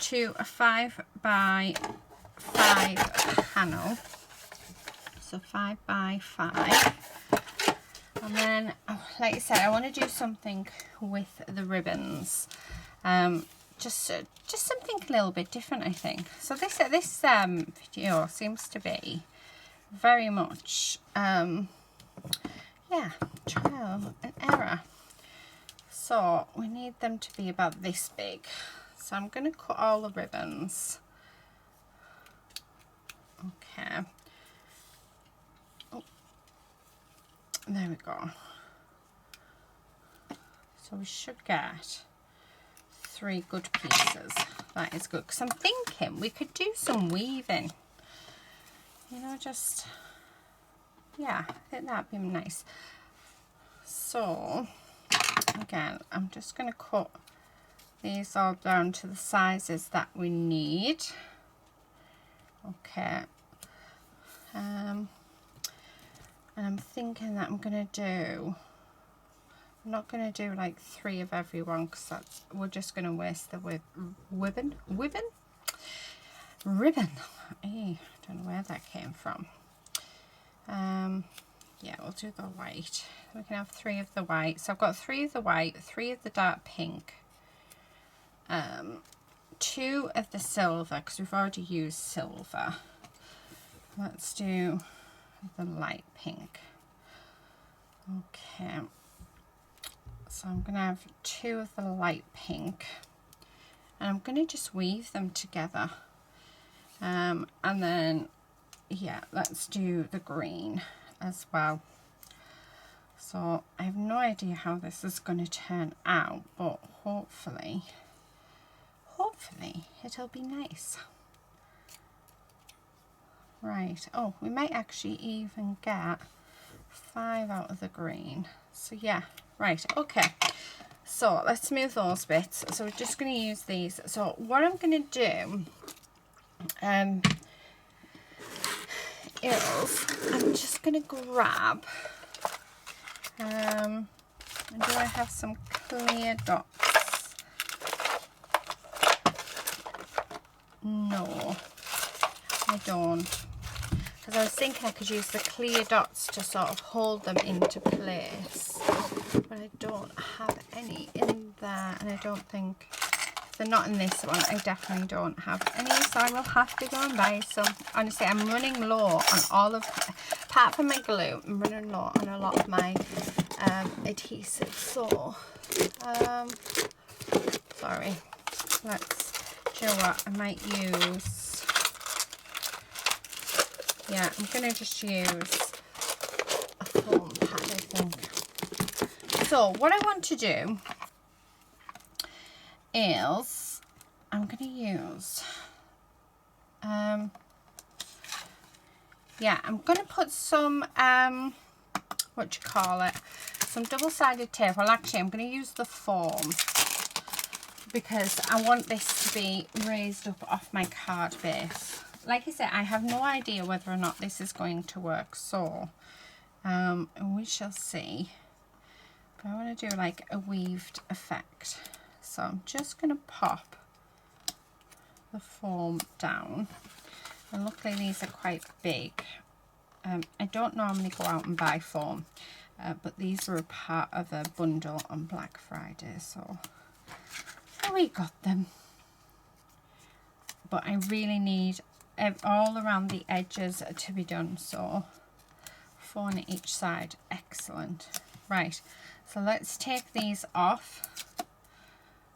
to a 5 by 5 panel. So 5 by 5. And then, like I said, I want to do something with the ribbons. Just something a little bit different, I think. So this video seems to be very much yeah, trial and error. So we need them to be about this big. So I'm going to cut all the ribbons. Okay. Oh, there we go. So we should get 3 good pieces. That is good, because I'm thinking we could do some weaving, you know, just, yeah, I think that'd be nice. So again, I'm just going to cut these all down to the sizes that we need. Okay, and I'm thinking that I'm going to do, I'm not going to do like 3 of every one, because that's, we're just going to waste the ribbon. I don't know where that came from. Yeah, we'll do the white. We can have 3 of the white. So I've got 3 of the white, 3 of the dark pink, 2 of the silver, because we've already used silver. Let's do the light pink. Okay. So I'm going to have 2 of the light pink, and I'm going to just weave them together. And then, yeah, let's do the green as well. So I have no idea how this is going to turn out, but hopefully it'll be nice. Right, oh, we might actually even get 5 out of the green. So yeah, right, okay. So let's move those bits. So we're just going to use these. So what I'm going to do is I'm just going to grab, and do I have some clear dots? No, I don't. Because I was thinking I could use the clear dots to sort of hold them into place. But I don't have any in there, and I don't think, if they're not in this one, I definitely don't have any, so I will have to go and buy some. Honestly, I'm running low on all of, apart from my glue, I'm running low on a lot of my adhesive. So, sorry, do you know what, I might use, yeah, I'm going to just use a foam pad, I think. So what I want to do is I'm going to use, yeah, I'm going to put some, some double-sided tape. Well, actually, I'm going to use the foam because I want this to be raised up off my card base. Like I said, I have no idea whether or not this is going to work, so we shall see. But I want to do like a weaved effect. So I'm just going to pop the foam down. And luckily these are quite big. I don't normally go out and buy foam, but these were a part of a bundle on Black Friday, so we got them. But I really need all around the edges to be done, so 4 on each side. Excellent. Right, so let's take these off.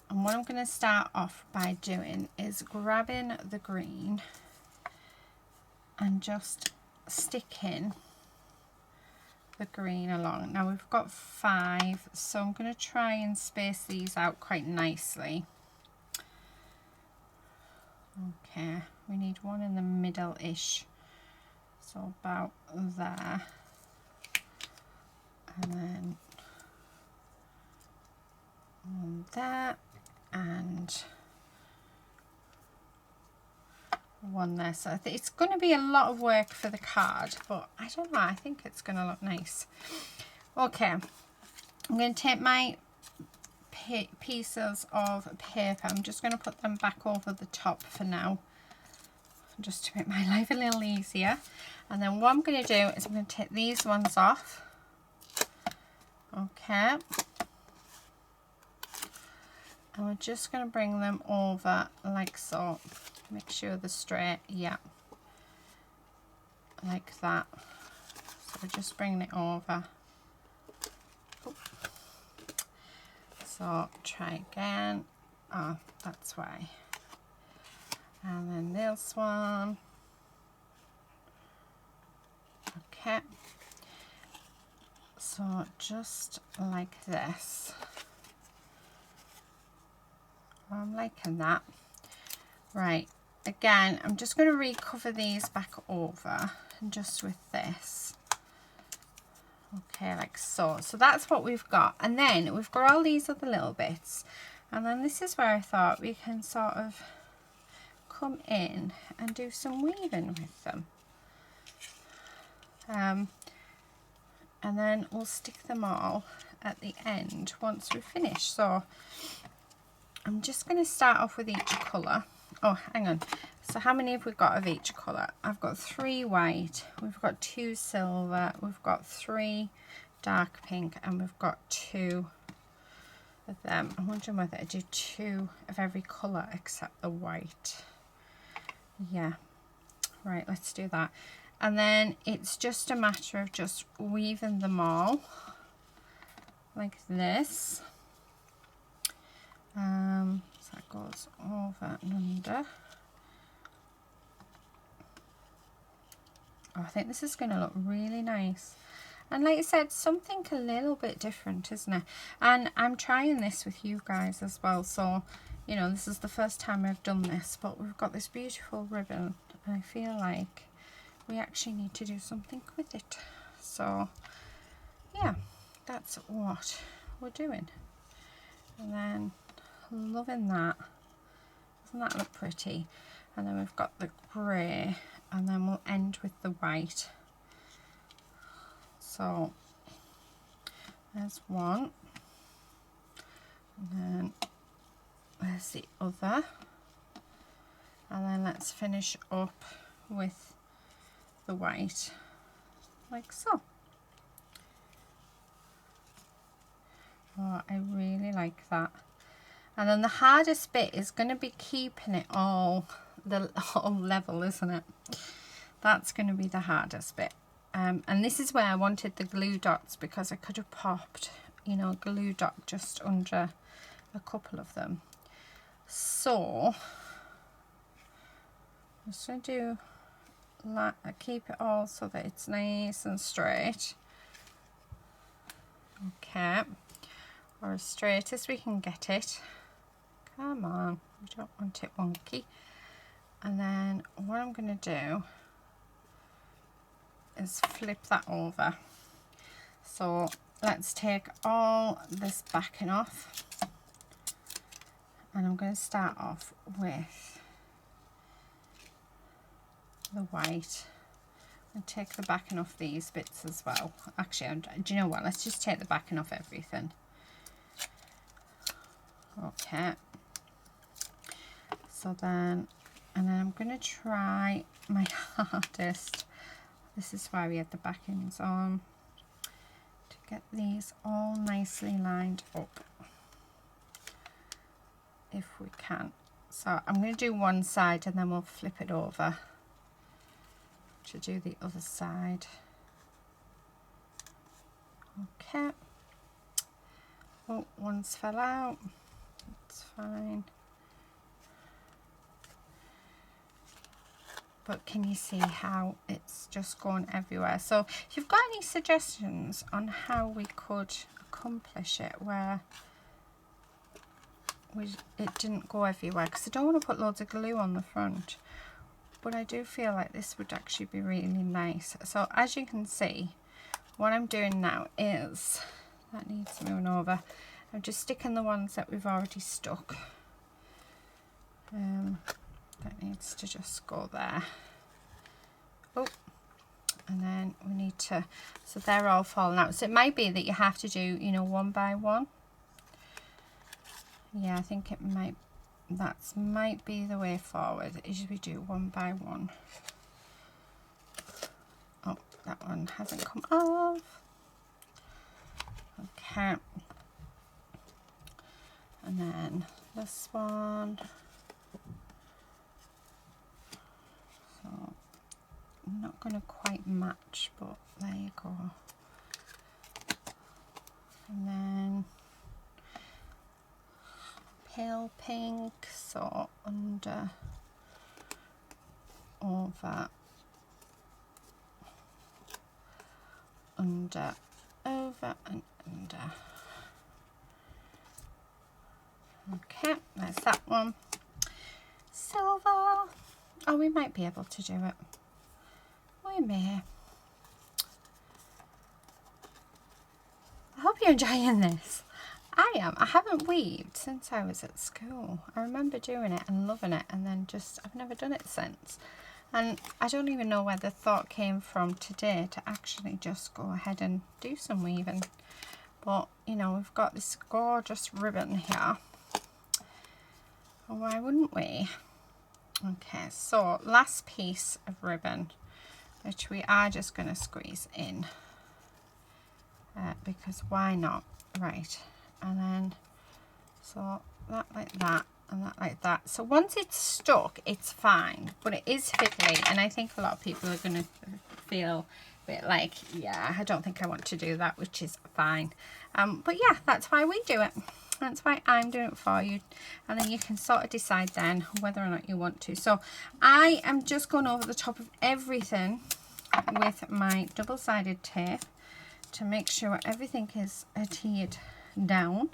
And what I'm going to start off by doing is grabbing the green and just sticking the green along. Now we've got 5, so I'm going to try and space these out quite nicely. Okay, we need one in the middle-ish, so about there. And then one there and one there. So it's going to be a lot of work for the card, but I don't know, I think it's going to look nice. Okay, I'm going to take my pieces of paper, I'm just going to put them back over the top for now, just to make my life a little easier. And then what I'm going to do is I'm going to take these ones off. Okay, and we're just going to bring them over like so. Make sure they're straight, yeah, like that. So we're just bringing it over. Oop. So try again. Oh, that's why. And then this one. Okay. So just like this. I'm liking that. Right, again, I'm just going to recover these back over and just with this. Okay, like so. So that's what we've got. And then we've got all these other little bits. And then this is where I thought we can sort of come in and do some weaving with them. And then we'll stick them all at the end once we've finished. So I'm just going to start off with each colour. Oh, hang on. So how many have we got of each colour? I've got 3 white, we've got 2 silver, we've got 3 dark pink, and we've got 2 of them. I'm wondering whether I do 2 of every colour except the white. Yeah. Right, let's do that. And then it's just a matter of just weaving them all like this. So that goes over and under. Oh, I think this is going to look really nice. And like I said, something a little bit different, isn't it? And I'm trying this with you guys as well. So, you know, this is the first time I've done this, but we've got this beautiful ribbon. And I feel like we actually need to do something with it. So, yeah, that's what we're doing. And then, loving that. Doesn't that look pretty? And then we've got the grey, and then we'll end with the white. So there's one, and then there's the other, and then let's finish up with the white like so. Oh, I really like that. And then the hardest bit is going to be keeping it all level, isn't it? That's going to be the hardest bit. And this is where I wanted the glue dots, because I could have popped, you know, a glue dot just under a couple of them. So I'm just going to do like, keep it all so that it's nice and straight. Okay. or as straight as we can get it. Come on, we don't want it wonky. And then what I'm going to do is flip that over. So let's take all this backing off, and I'm going to start off with the white and take the backing off these bits as well. Actually, do you know what, let's just take the backing off everything. Okay, so then, and then I'm going to try my hardest, this is why we had the backings on, to get these all nicely lined up if we can. So I'm going to do one side and then we'll flip it over to do the other side. Okay. Oh, one's fell out. It's fine. But can you see how it's just going everywhere? So if you've got any suggestions on how we could accomplish it where it didn't go everywhere, because I don't want to put loads of glue on the front, but I do feel like this would actually be really nice. So as you can see, what I'm doing now is, that needs moving over, I'm just sticking the ones that we've already stuck. That needs to just go there. Oh, and then we need to, so they're all falling out. So it might be that you have to do, you know, one by one. Yeah, I think it might, that might be the way forward, is we do one by one. Oh, that one hasn't come off. Okay. And then this one. So I'm not going to quite match, but there you go. And then pale pink, so under, over, under, over and under. Okay, there's that one. Silver. Oh, we might be able to do it. We may. I hope you're enjoying this. I am. I haven't weaved since I was at school. I remember doing it and loving it, and then just, I've never done it since. And I don't even know where the thought came from today to actually just go ahead and do some weaving. But, you know, we've got this gorgeous ribbon here. Why wouldn't we? Okay, so last piece of ribbon, which we are just going to squeeze in. Because why not? Right. And then, so that like that and that like that. So once it's stuck, it's fine, but it is fiddly, and I think a lot of people are going to feel a bit like, yeah, I don't think I want to do that, which is fine. But yeah, that's why we do it. That's why I'm doing it for you, and then you can sort of decide then whether or not you want to. So I am just going over the top of everything with my double-sided tape to make sure everything is adhered down,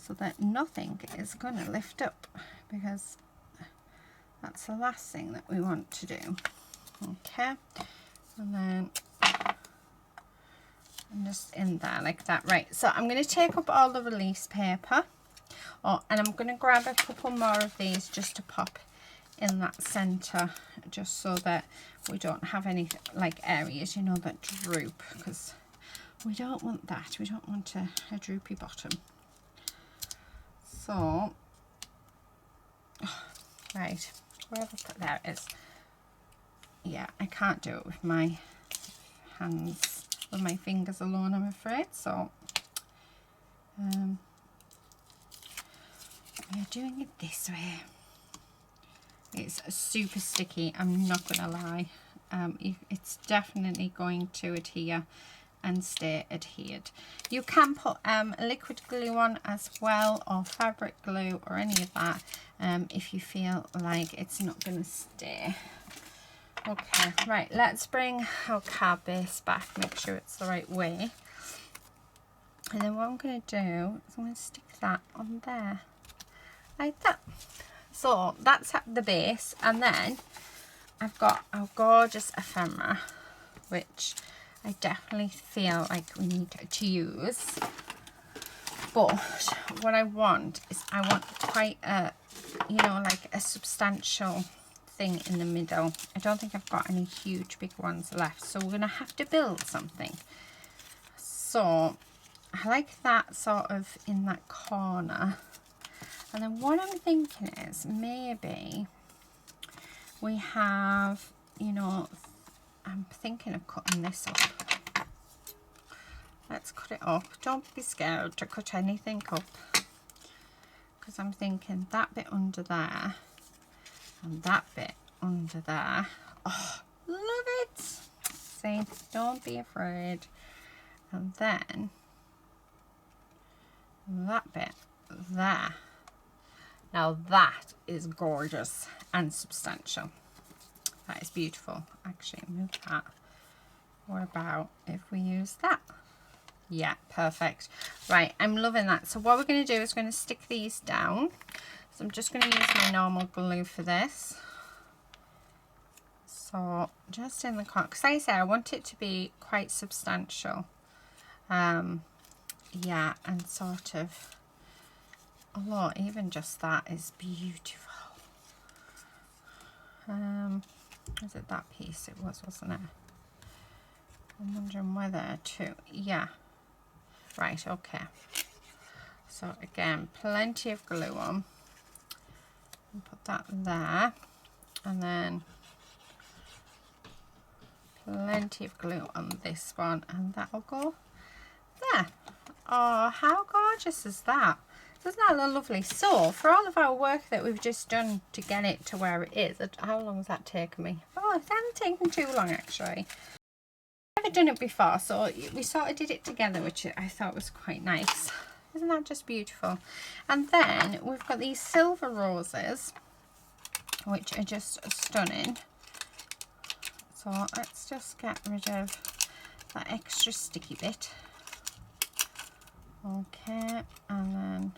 so that nothing is going to lift up, because that's the last thing that we want to do. Okay, and then I'm just in there like that. Right, so I'm going to take up all the release paper, and I'm going to grab a couple more of these just to pop in that center, just so that we don't have any like areas, you know, that droop, because we don't want that. We don't want a droopy bottom. So, right, where have I put, there it is. Yeah, I can't do it with my hands, with my fingers alone, I'm afraid. So, we are doing it this way. It's super sticky, I'm not gonna lie. It's definitely going to adhere and stay adhered. You can put liquid glue on as well, or fabric glue, or any of that, if you feel like it's not going to stay. Okay, right, let's bring our card base back, make sure it's the right way. And then what I'm going to do is I'm going to stick that on there, like that. So that's at the base, and then I've got a gorgeous ephemera, which I definitely feel like we need to use. But what I want is, I want quite a, you know, like a substantial thing in the middle. I don't think I've got any huge big ones left, so we're going to have to build something. So I like that sort of in that corner. And then what I'm thinking is, maybe we have, you know, I'm thinking of cutting this up. Let's cut it up. Don't be scared to cut anything up, because I'm thinking that bit under there and that bit under there. Oh, love it. See, don't be afraid. And then that bit there. Now that is gorgeous and substantial. That is beautiful. Actually, move that. What about if we use that? Yeah, perfect. Right, I'm loving that. So what we're going to do is going to stick these down. So I'm just going to use my normal glue for this. So just in the corner, because like I say, I want it to be quite substantial. Yeah, and sort of, although even just that is beautiful. Was it that piece? It was, wasn't it? I'm wondering whether to, yeah. Right, okay. So again, plenty of glue on. And put that there. And then plenty of glue on this one. And that'll go there. Oh, how gorgeous is that? Isn't that lovely? So, for all of our work that we've just done to get it to where it is, how long has that taken me? Oh, it hasn't taken too long, actually. I've never done it before, so we sort of did it together, which I thought was quite nice. Isn't that just beautiful? And then we've got these silver roses, which are just stunning. So let's just get rid of that extra sticky bit. Okay, and then,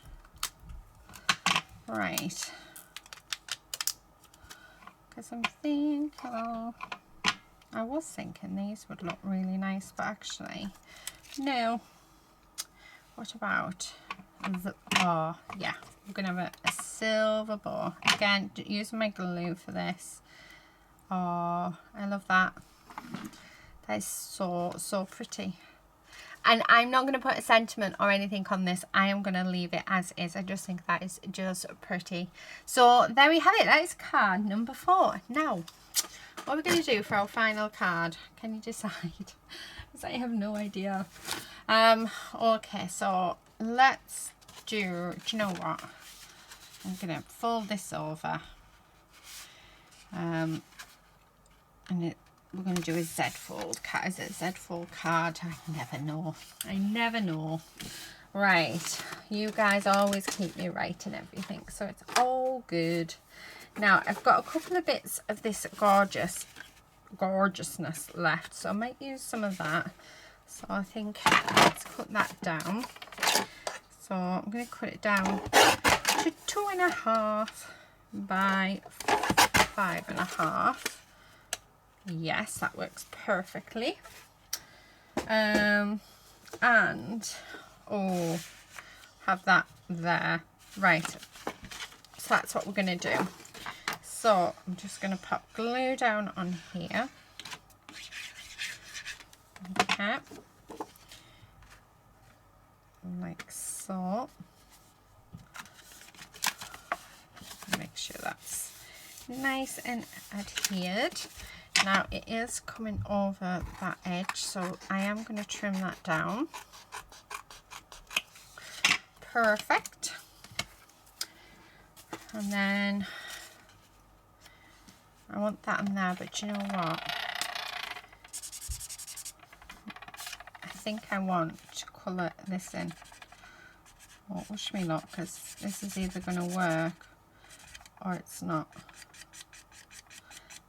right, because I'm thinking, I was thinking these would look really nice, but actually, no. What about the bow? Yeah, we're going to have a silver bow. Again, using my glue for this. Oh, I love that. That is so pretty. And I'm not going to put a sentiment or anything on this. I am going to leave it as is. I just think that is just pretty. So there we have it. That is card number 4. Now, what are we going to do for our final card? Can you decide? Because I have no idea. Okay, so let's do you know what? I'm going to fold this over. And we're going to do a Z fold card. Is it a Z fold card? I never know. I never know. Right. You guys always keep me right and everything. So it's all good. Now, I've got a couple of bits of this gorgeousness left. So I might use some of that. So I think let's cut that down. So I'm going to cut it down to 2.5 by 5.5. Yes, that works perfectly. And oh, have that there. Right, so that's what we're going to do. So I'm just going to pop glue down on here. Okay, like so. Make sure that's nice and adhered. Now it is coming over that edge, so I am going to trim that down. Perfect. And then I want that in there, but you know what? I think I want to colour this in. Oh, wish me luck, because this is either going to work or it's not.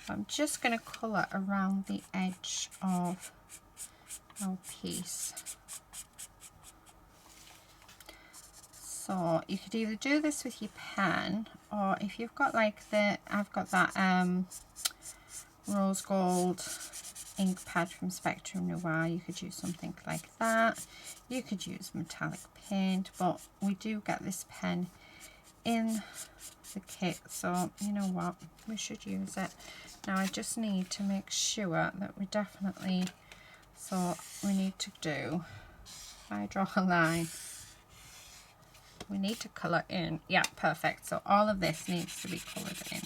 I'm just going to colour around the edge of our piece. So you could either do this with your pen, or if you've got like the, I've got that rose gold ink pad from Spectrum Noir, you could use something like that. You could use metallic paint, but we do get this pen in the kit, so you know what, we should use it. Now I just need to make sure that we definitely, so we need to do, if I draw a line, we need to colour in. Yeah, perfect. So all of this needs to be coloured in.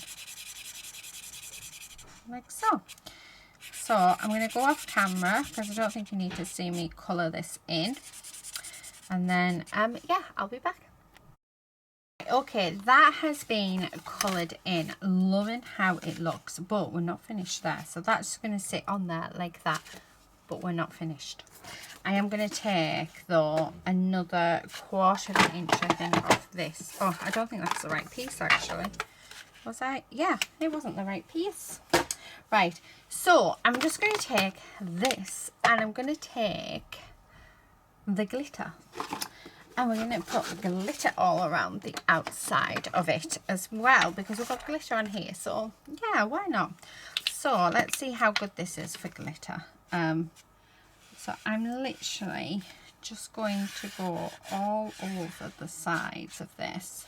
Like so. So I'm going to go off camera because I don't think you need to see me colour this in. And then, yeah, I'll be back. Okay, that has been coloured in. Loving how it looks, but we're not finished there. So that's going to sit on there like that, but we're not finished. I am going to take, though, another 1/4 inch, I think, of this. Oh, I don't think that's the right piece, actually. Was I? Yeah, it wasn't the right piece. Right, so I'm just going to take this, and I'm going to take the glitter. And we're going to put glitter all around the outside of it as well, because we've got glitter on here. So, yeah, why not? So, let's see how good this is for glitter. So I'm literally just going to go all over the sides of this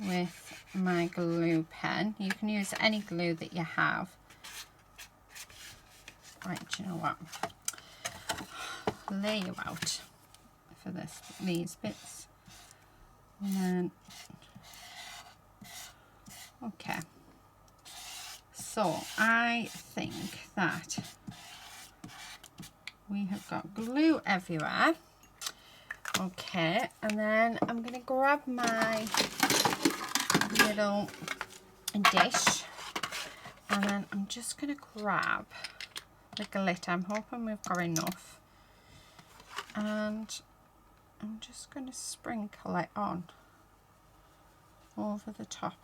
with my glue pen. You can use any glue that you have. Right, do you know what? Lay you out for these bits. And then, okay. So I think that we have got glue everywhere. Okay, and then I'm going to grab my little dish, and then I'm just going to grab the glitter. I'm hoping we've got enough. And I'm just going to sprinkle it on over the top.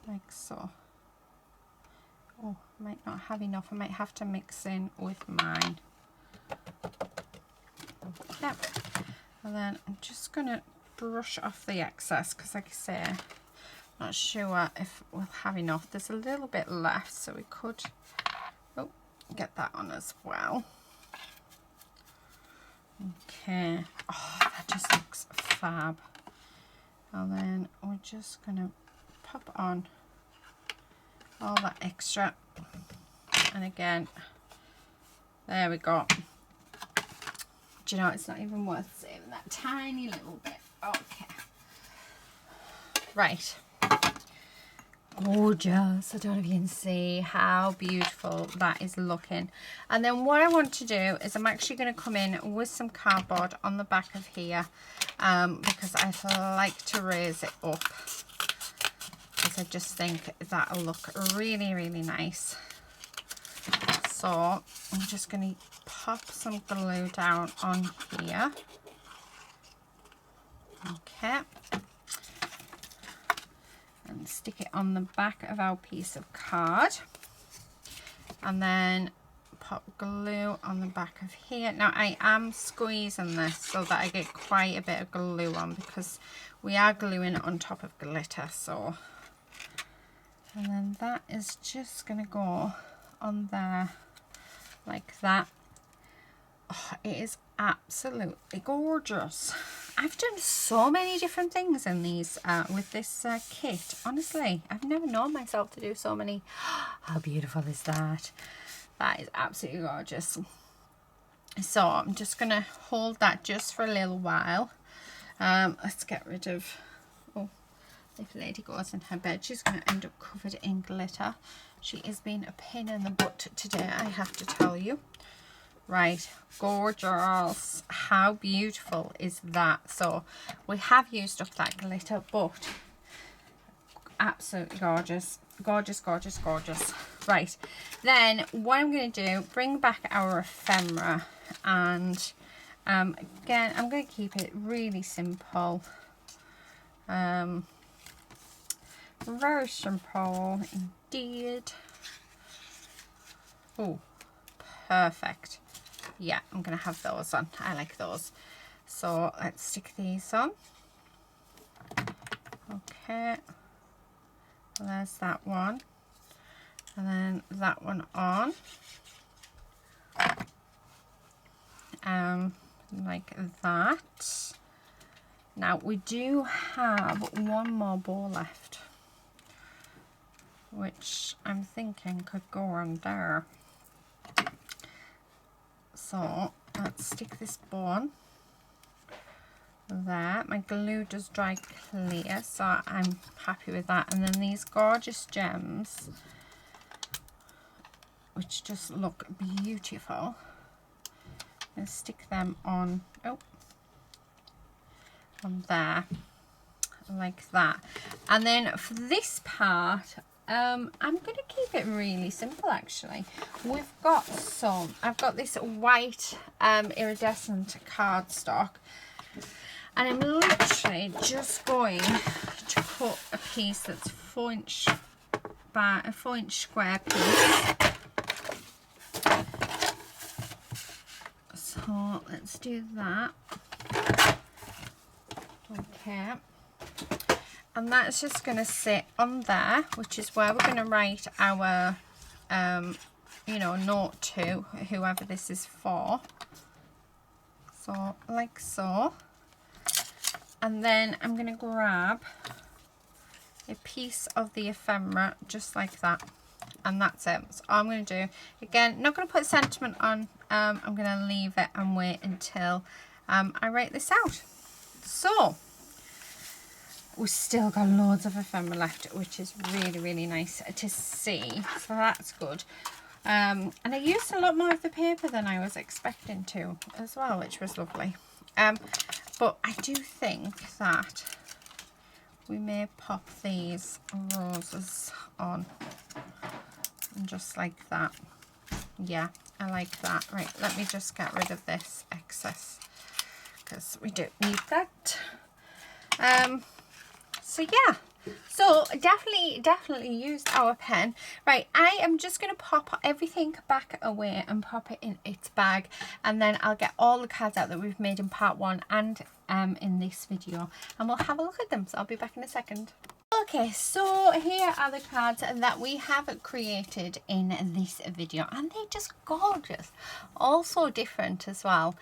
Like so. Oh, I might not have enough. I might have to mix in with mine. Yep. And then I'm just going to brush off the excess because, like I say, not sure if we'll have enough. There's a little bit left, so we could get that on as well. Okay. Oh, that just looks fab. And then we're just going to pop on all that extra, and again, there we go. Do you know, it's not even worth saving that tiny little bit. Okay, right, gorgeous. I don't know if you can see how beautiful that is looking. And then what I want to do is I'm actually going to come in with some cardboard on the back of here, because I like to raise it up, because I just think that'll look really, really nice. So I'm just going to pop some glue down on here. Okay. And stick it on the back of our piece of card. And then pop glue on the back of here. Now I am squeezing this so that I get quite a bit of glue on, because we are gluing it on top of glitter. So, and then that is just going to go on there like that. Oh, it is absolutely gorgeous. I've done so many different things in these with this kit. Honestly, I've never known myself to do so many. How beautiful is that? That is absolutely gorgeous. So I'm just going to hold that just for a little while. Let's get rid of, oh, if Lady goes in her bed, she's going to end up covered in glitter. She is being a pain in the butt today, I have to tell you. Right, gorgeous. How beautiful is that? So we have used up that glitter, but absolutely gorgeous. Gorgeous, gorgeous, gorgeous. Right, then what I'm going to do, bring back our ephemera, and again, I'm going to keep it really simple. Very simple indeed. Oh, perfect. yeah, I'm gonna have those on. I like those. So let's stick these on. Okay, there's that one, and then that one on, like that. Now we do have one more bow left, which I'm thinking could go on there. So let's stick this bow on there. My glue does dry clear, so I'm happy with that. And then these gorgeous gems, which just look beautiful, and stick them on, oh, on there, like that. And then for this part, I'm going to keep it really simple actually. I've got this white iridescent cardstock, and I'm literally just going to cut a piece that's 4-inch by a 4-inch square piece. So let's do that. Okay. And that's just going to sit on there, which is where we're going to write our, you know, note to whoever this is for. So, like so. And then I'm going to grab a piece of the ephemera, just like that. And that's it. So all I'm going to do, again, not going to put sentiment on. I'm going to leave it and wait until I write this out. So, we've still got loads of ephemera left, which is really, really nice to see. So that's good. And I used a lot more of the paper than I was expecting to as well, which was lovely. But I do think that we may pop these roses on, and just like that. Yeah, I like that. Right, let me just get rid of this excess because we don't need that. So yeah, so definitely used our pen. Right, I am just going to pop everything back away and pop it in its bag, and then I'll get all the cards out that we've made in part 1 and in this video, and we'll have a look at them. So I'll be back in a second. Okay, so here are the cards that we have created in this video, and they're just gorgeous, all so different as well.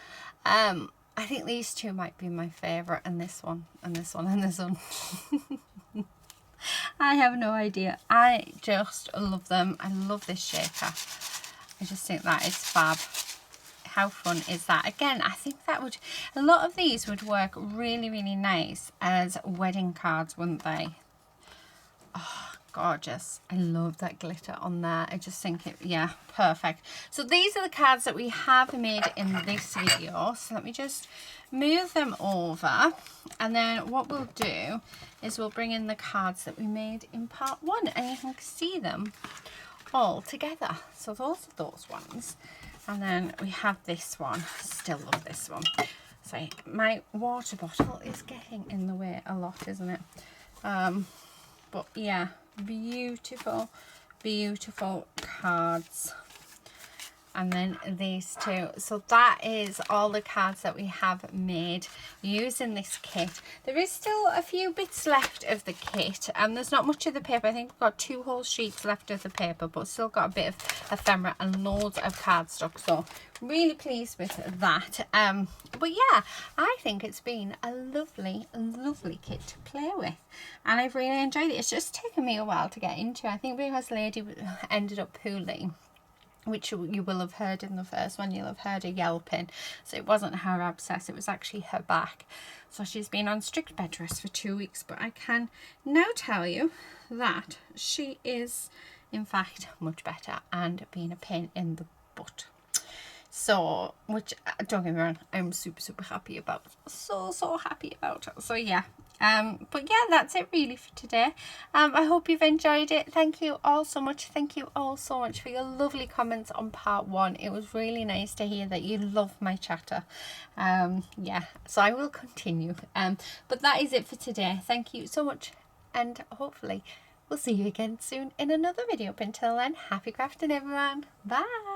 I think these two might be my favourite, and this one, and this one, and this one. I have no idea. I just love them. I love this shaker. I just think that is fab. How fun is that? Again, I think that would, a lot of these would work really, really nice as wedding cards, wouldn't they? Oh, gorgeous. I love that glitter on there. I just think it, yeah, perfect. So these are the cards that we have made in this video. So let me just move them over, and then what we'll do is we'll bring in the cards that we made in part 1, and you can see them all together. So those are those ones, and then we have this one. Still love this one. Sorry, my water bottle is getting in the way a lot, isn't it? But yeah, beautiful, beautiful cards. And then these two. So that is all the cards that we have made using this kit. There is still a few bits left of the kit, and there's not much of the paper. I think we've got 2 whole sheets left of the paper, but still got a bit of ephemera and loads of cardstock. So really pleased with that. But yeah, I think it's been a lovely, lovely kit to play with, and I've really enjoyed it. It's just taken me a while to get into. I think because Lady ended up pooling, which you will have heard in the first one. You'll have heard her yelping. So it wasn't her abscess, it was actually her back. So she's been on strict bed rest for 2 weeks, but I can now tell you that she is in fact much better and being a pain in the butt. So, which, don't get me wrong, I'm super, super happy about. So happy about. So yeah. But yeah, that's it really for today. I hope you've enjoyed it. Thank you all so much. Thank you all so much for your lovely comments on part 1. It was really nice to hear that you love my chatter. Yeah, so I will continue. But that is it for today. Thank you so much, and hopefully we'll see you again soon in another video. But until then, happy crafting everyone. Bye.